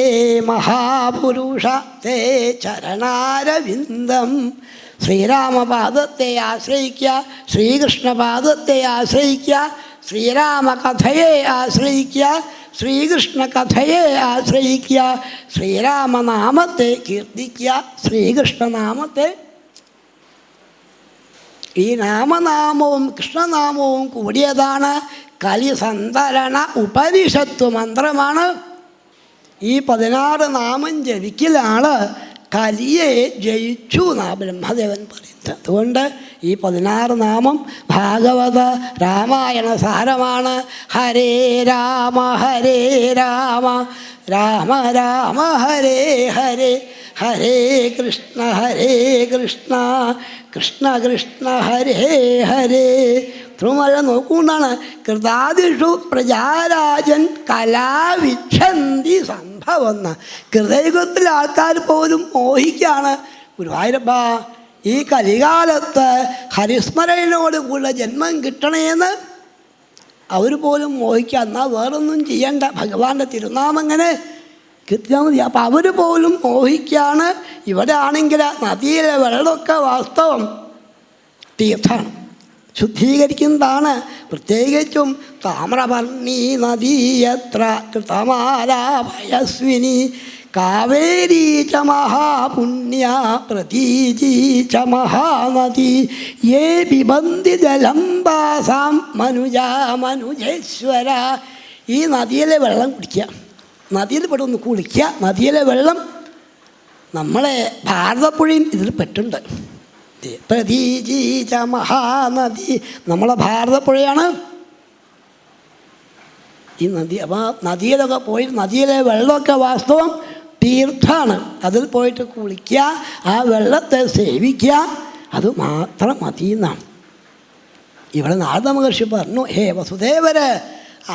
S1: മഹാപുരുഷ തേ ചരണാരവിന്ദം. ശ്രീരാമപാദത്തെ ആശ്രയിക്കുക, ശ്രീകൃഷ്ണപാദത്തെ ആശ്രയിക്കുക, ശ്രീരാമകഥയെ ആശ്രയിക്കുക, ശ്രീകൃഷ്ണ കഥയെ ആശ്രയിക്കുക, ശ്രീരാമനാമത്തെ കീർത്തിക്കുക, ശ്രീകൃഷ്ണനാമത്തെ. ഈ രാമനാമവും കൃഷ്ണനാമവും കൂടിയതാണ് കലിസന്തരണ ഉപനിഷത്ത് മന്ത്രമാണ്. ഈ 16 നാമം ജപിക്കലാണ് കലിയെ ജയിച്ചു എന്നാണ് ബ്രഹ്മദേവൻ പറയുന്നത്. അതുകൊണ്ട് ഈ 16 നാമം ഭാഗവത രാമായണ സാരമാണ്. ഹരേ രാമ ഹരേ രാമ രാമ രാമ ഹരേ ഹരേ, ഹരേ കൃഷ്ണ കൃഷ്ണ കൃഷ്ണ ഹരേ ഹരേ. ധ്രുവമഴ നോക്കുകൊണ്ടാണ് കൃതാദിഷു പ്രജാരാജൻ കലാവിച്ഛന്തി സംഭവം. കൃതയുഗത്തിലെ ആൾക്കാർ പോലും മോഹിക്കാണ്, ഗുരുവായൂരപ്പ ഈ കലികാലത്ത് ഹരിസ്മരണയോട് കൂടെ ജന്മം കിട്ടണേന്ന് അവർ പോലും മോഹിക്കുക. എന്നാൽ വേറൊന്നും ചെയ്യണ്ട, ഭഗവാന്റെ തിരുനാമങ്ങനെ കൃത്യം മതി. അപ്പം അവർ പോലും മോഹിക്കുകയാണ്. ഇവിടെ ആണെങ്കിൽ നദിയിലെ വെള്ളമൊക്കെ വാസ്തവം തീർത്ഥാണ്, ശുദ്ധീകരിക്കുന്നതാണ്. പ്രത്യേകിച്ചും താമ്രപർണി നദീയത്ര കൃതമാലാഭയസ്വിനി കാവേരീ ച മഹാപുണ്യ പ്രതീജീ ച മഹാനദി യേ പിബന്തി ജലം താസാം മനുജാ മനുജേശ്വര. ഈ നദിയിലെ വെള്ളം കുടിക്കുക, നദിയിൽ പെട്ടൊന്ന് കുളിക്കുക. നദിയിലെ വെള്ളം നമ്മളെ ഭാരതപ്പുഴയും ഇതിൽ പെട്ടുണ്ട്. പ്രതീജീ ച മഹാനദി നമ്മളെ ഭാരതപ്പുഴയാണ് ഈ നദി. അപ്പോൾ നദിയിലൊക്കെ പോയി നദിയിലെ വെള്ളമൊക്കെ വാസ്തവം തീർത്ഥാണ്. അതിൽ പോയിട്ട് കുളിക്കുക, ആ വെള്ളത്തെ സേവിക്കുക, അത് മാത്രം മതി എന്നാണ്. ഇവിടെ നാരദ മഹർഷി പറഞ്ഞു, ഹേ വസുദേവര്,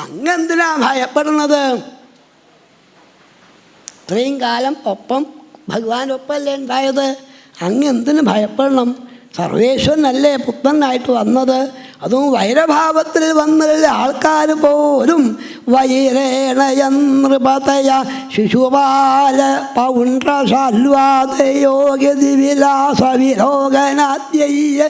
S1: അങ്ങെന്തിനാ ഭയപ്പെടുന്നത്? ഇത്രയും കാലം ഒപ്പം ഭഗവാനൊപ്പമല്ലേ ഉണ്ടായത്, അങ്ങെന്തിന് ഭയപ്പെടണം? സർവേശ്വരനല്ലേ പുത്രനായിട്ട് വന്നത്. അതും വൈരഭാവത്തിൽ വന്നുള്ള ആൾക്കാർ പോലും വൈരേണയനൃപതയ ശിശുപാല പൗണ്ഡ്രശാല്വാദയോഗ്യതിവിലാസവിലോകനാദ്യയ്യ.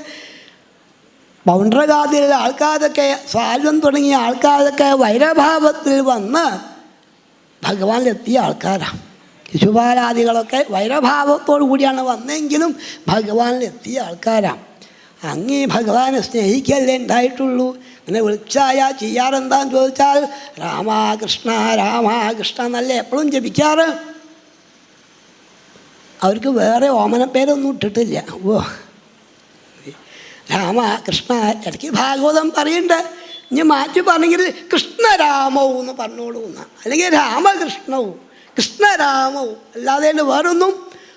S1: പൗണ്ഡ്രഗാദിയിലെ ആൾക്കാരൊക്കെ, സാൽവം തുടങ്ങിയ ആൾക്കാരൊക്കെ വൈരഭാവത്തിൽ വന്ന് ഭഗവാനിലെത്തിയ ആൾക്കാരാണ്. ശിശുപാലാദികളൊക്കെ വൈരഭാവത്തോടു കൂടിയാണ് വന്നെങ്കിലും ഭഗവാനിലെത്തിയ ആൾക്കാരാണ്. അങ്ങീ ഭഗവാനെ സ്നേഹിക്കല്ലേ ഉണ്ടായിട്ടുള്ളൂ. അങ്ങനെ വിളിച്ചായ ചെയ്യാറെന്താന്ന് ചോദിച്ചാൽ രാമകൃഷ്ണ രാമകൃഷ്ണ എന്നല്ലേ എപ്പോഴും ജപിക്കാറ്. അവർക്ക് വേറെ ഓമനപ്പേരൊന്നും ഇട്ടിട്ടില്ല. ഓ രാമകൃഷ്ണ. ഇടയ്ക്ക് ഭാഗവതം പറയുന്നുണ്ട്, ഇനി മാറ്റി പറഞ്ഞെങ്കിൽ കൃഷ്ണരാമവും എന്ന് പറഞ്ഞോളൂ എന്നാ, അല്ലെങ്കിൽ രാമകൃഷ്ണവും കൃഷ്ണരാമവും, അല്ലാതെ വേറൊന്നും.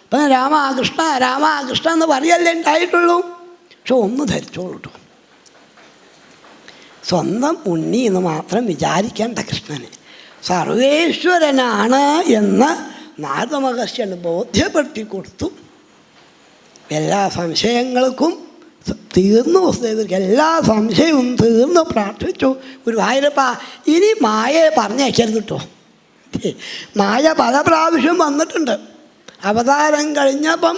S1: അപ്പം രാമകൃഷ്ണ രാമകൃഷ്ണ എന്ന് പറയല്ലേ ഉണ്ടായിട്ടുള്ളൂ. പക്ഷെ ഒന്ന് ധരിച്ചോളൂ കേട്ടോ, സ്വന്തം ഉണ്ണി എന്ന് മാത്രം വിചാരിക്കേണ്ട കൃഷ്ണന് സർവേശ്വരനാണ് എന്ന് നാരദ മഹർഷിയാണ് ബോധ്യപ്പെടുത്തി കൊടുത്തു. എല്ലാ സംശയങ്ങൾക്കും തീർന്നു. വസുദേവർക്ക് എല്ലാ സംശയവും തീർന്നു. പ്രാർത്ഥിച്ചു, ഗുരുവായൂരപ്പ ഇനി മായയെ പറഞ്ഞയക്കരുത് കേട്ടോ. മായ പല പ്രാവശ്യം വന്നിട്ടുണ്ട്. അവതാരം കഴിഞ്ഞപ്പം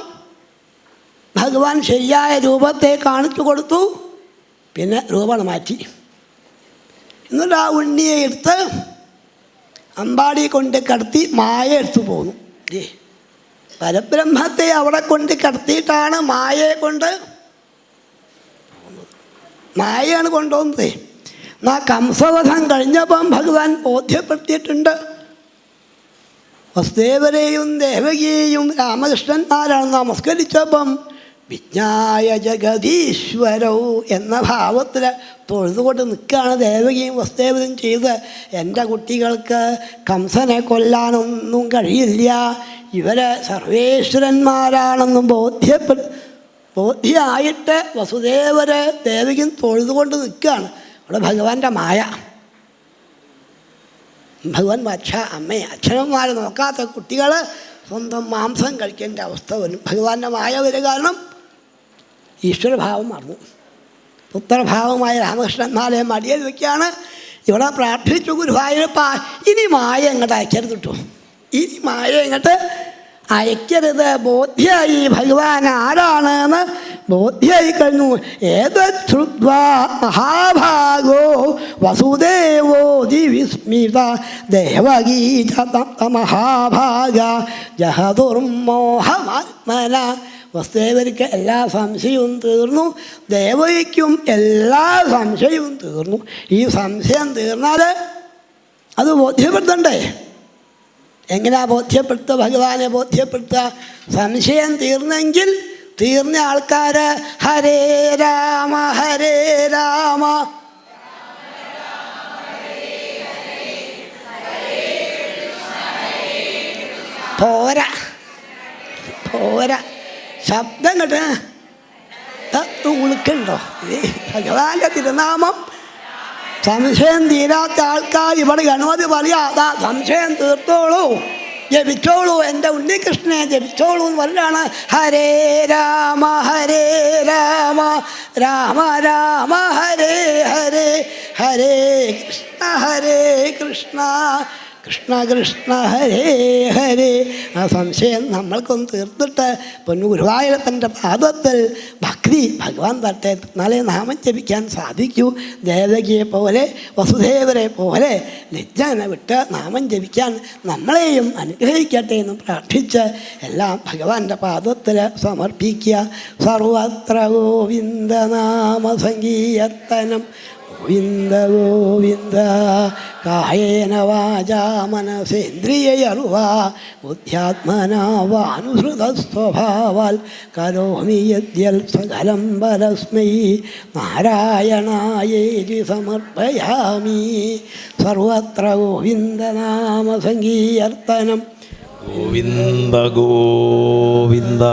S1: ഭഗവാൻ ശരിയായ രൂപത്തെ കാണിച്ചു കൊടുത്തു, പിന്നെ രൂപം മാറ്റി. എന്നിട്ട് ആ ഉണ്ണിയെ എടുത്ത് അമ്പാടി കൊണ്ട് കടത്തി മായ എടുത്തു പോന്നു. പരബ്രഹ്മത്തെ അവിടെ കൊണ്ട് കടത്തിയിട്ടാണ് മായയെ കൊണ്ട് മായയാണ് കൊണ്ടുപോകുന്നത്. ആ കംസവധം കഴിഞ്ഞപ്പം ഭഗവാൻ ബോധ്യപ്പെടുത്തിയിട്ടുണ്ട്, വസുദേവരെയും ദേവകിയെയും രാമകൃഷ്ണന്മാരാണ് നമസ്കരിച്ചപ്പം വിജ്ഞായ ജഗദീശ്വരോ എന്ന ഭാവത്തിൽ തൊഴുതുകൊണ്ട് നിൽക്കുകയാണ് ദേവകിയും വസുദേവരും ചെയ്ത്. എൻ്റെ കുട്ടികൾക്ക് കംസനെ കൊല്ലാനൊന്നും കഴിയില്ല, ഇവരെ സർവേശ്വരന്മാരാണെന്നും ബോധ്യമായിട്ട് വസുദേവരെ ദേവകിയും തൊഴുതുകൊണ്ട് നിൽക്കുകയാണ്. അവിടെ ഭഗവാന്റെ മായ. ഭഗവാൻ അമ്മയെ അച്ഛനന്മാരെ നോക്കാത്ത കുട്ടികൾ സ്വന്തം മാംസം കഴിക്കേണ്ട അവസ്ഥ വരും. ഭഗവാന്റെ മായ വരും. കാരണം ഈശ്വരഭാവം മറന്നു. പുത്രഭാവമായ രാമകൃഷ്ണന്മാരെ മടിയിൽ വയ്ക്കുകയാണ്. ഇവിടെ പ്രാർത്ഥിച്ചു, ഗുരുവായൂരപ്പ ഇനി മായ ഇങ്ങോട്ട് അയക്കരുത് കേട്ടോ, ഇനി മായ ഇങ്ങോട്ട് അയക്കരുത്. ബോധ്യായി ഭഗവാൻ ആരാണെന്ന് ബോധ്യായി കഴിഞ്ഞു. ഏതശ്രുത്വാ മഹാഭാഗോ വസുദേവോതി വിസ്മിത ദേവകീ മഹാഭാഗ ജഹദുർമോഹമാത്മന. വസുദേവർക്ക് എല്ലാ സംശയവും തീർന്നു, ദേവകിക്കും എല്ലാ സംശയവും തീർന്നു. ഈ സംശയം തീർന്നാൽ അത് ബോധ്യപ്പെടുത്തണ്ടേ? എങ്ങനെയാ ബോധ്യപ്പെടുത്തുക? ഭഗവാനെ ബോധ്യപ്പെടുത്തുക. സംശയം തീർന്നെങ്കിൽ തീർന്ന ആൾക്കാർ ഹരേ രാമ ഹരേ രാമ പോരാ പോരാ, ശബ്ദം കേട്ട് ഉളുക്കുണ്ടോ? ഭഗവാന്റെ തിരുനാമം സംശയം തീരാത്ത ആൾക്കാർ ഇവിടെ ഗണപതി പറയാ, അതാ സംശയം തീർത്തോളൂ, ജപിച്ചോളൂ, എൻ്റെ ഉണ്ണികൃഷ്ണനെ ജപിച്ചോളൂ എന്ന് പറയാണ്. ഹരേ രാമ രാമ രാമ ഹരേ ഹരേ, ഹരേ കൃഷ്ണ കൃഷ്ണ കൃഷ്ണ ഹരേ ഹരേ. ആ സംശയം നമ്മൾക്കൊന്ന് തീർത്തിട്ട് പൊന്നു ഗുരുവായൂരപ്പൻ്റെ പാദത്തിൽ ഭക്തി ഭഗവാൻ തട്ടെ, നാളെ നാമം ജപിക്കാൻ സാധിക്കൂ. ദേവകിയെ പോലെ വസുദേവരെ പോലെ ലജ്ജനെ വിട്ട് നാമം ജപിക്കാൻ നമ്മളെയും അനുഗ്രഹിക്കട്ടെ എന്ന് പ്രാർത്ഥിച്ച് എല്ലാം ഭഗവാന്റെ പാദത്തിൽ സമർപ്പിക്കുക. സർവത്ര ഗോവിന്ദനാമ സങ്കീർത്തനം ഗോവിന്ദ ഗോവിന്ദ. കായേന വാചാ മനസേന്ദ്രിയർവാ ബുദ്ധ്യാത്മനാ വാനുസൃതസ്വഭാവാൽ കരോമി യദ്യൽ സകലം പരസ്മൈ നാരായണായേതി സമർപ്പയാമി. സർവത്ര ഗോവിന്ദനാമ സങ്കീർത്തനം ഗോവിന്ദ ഗോവിന്ദ.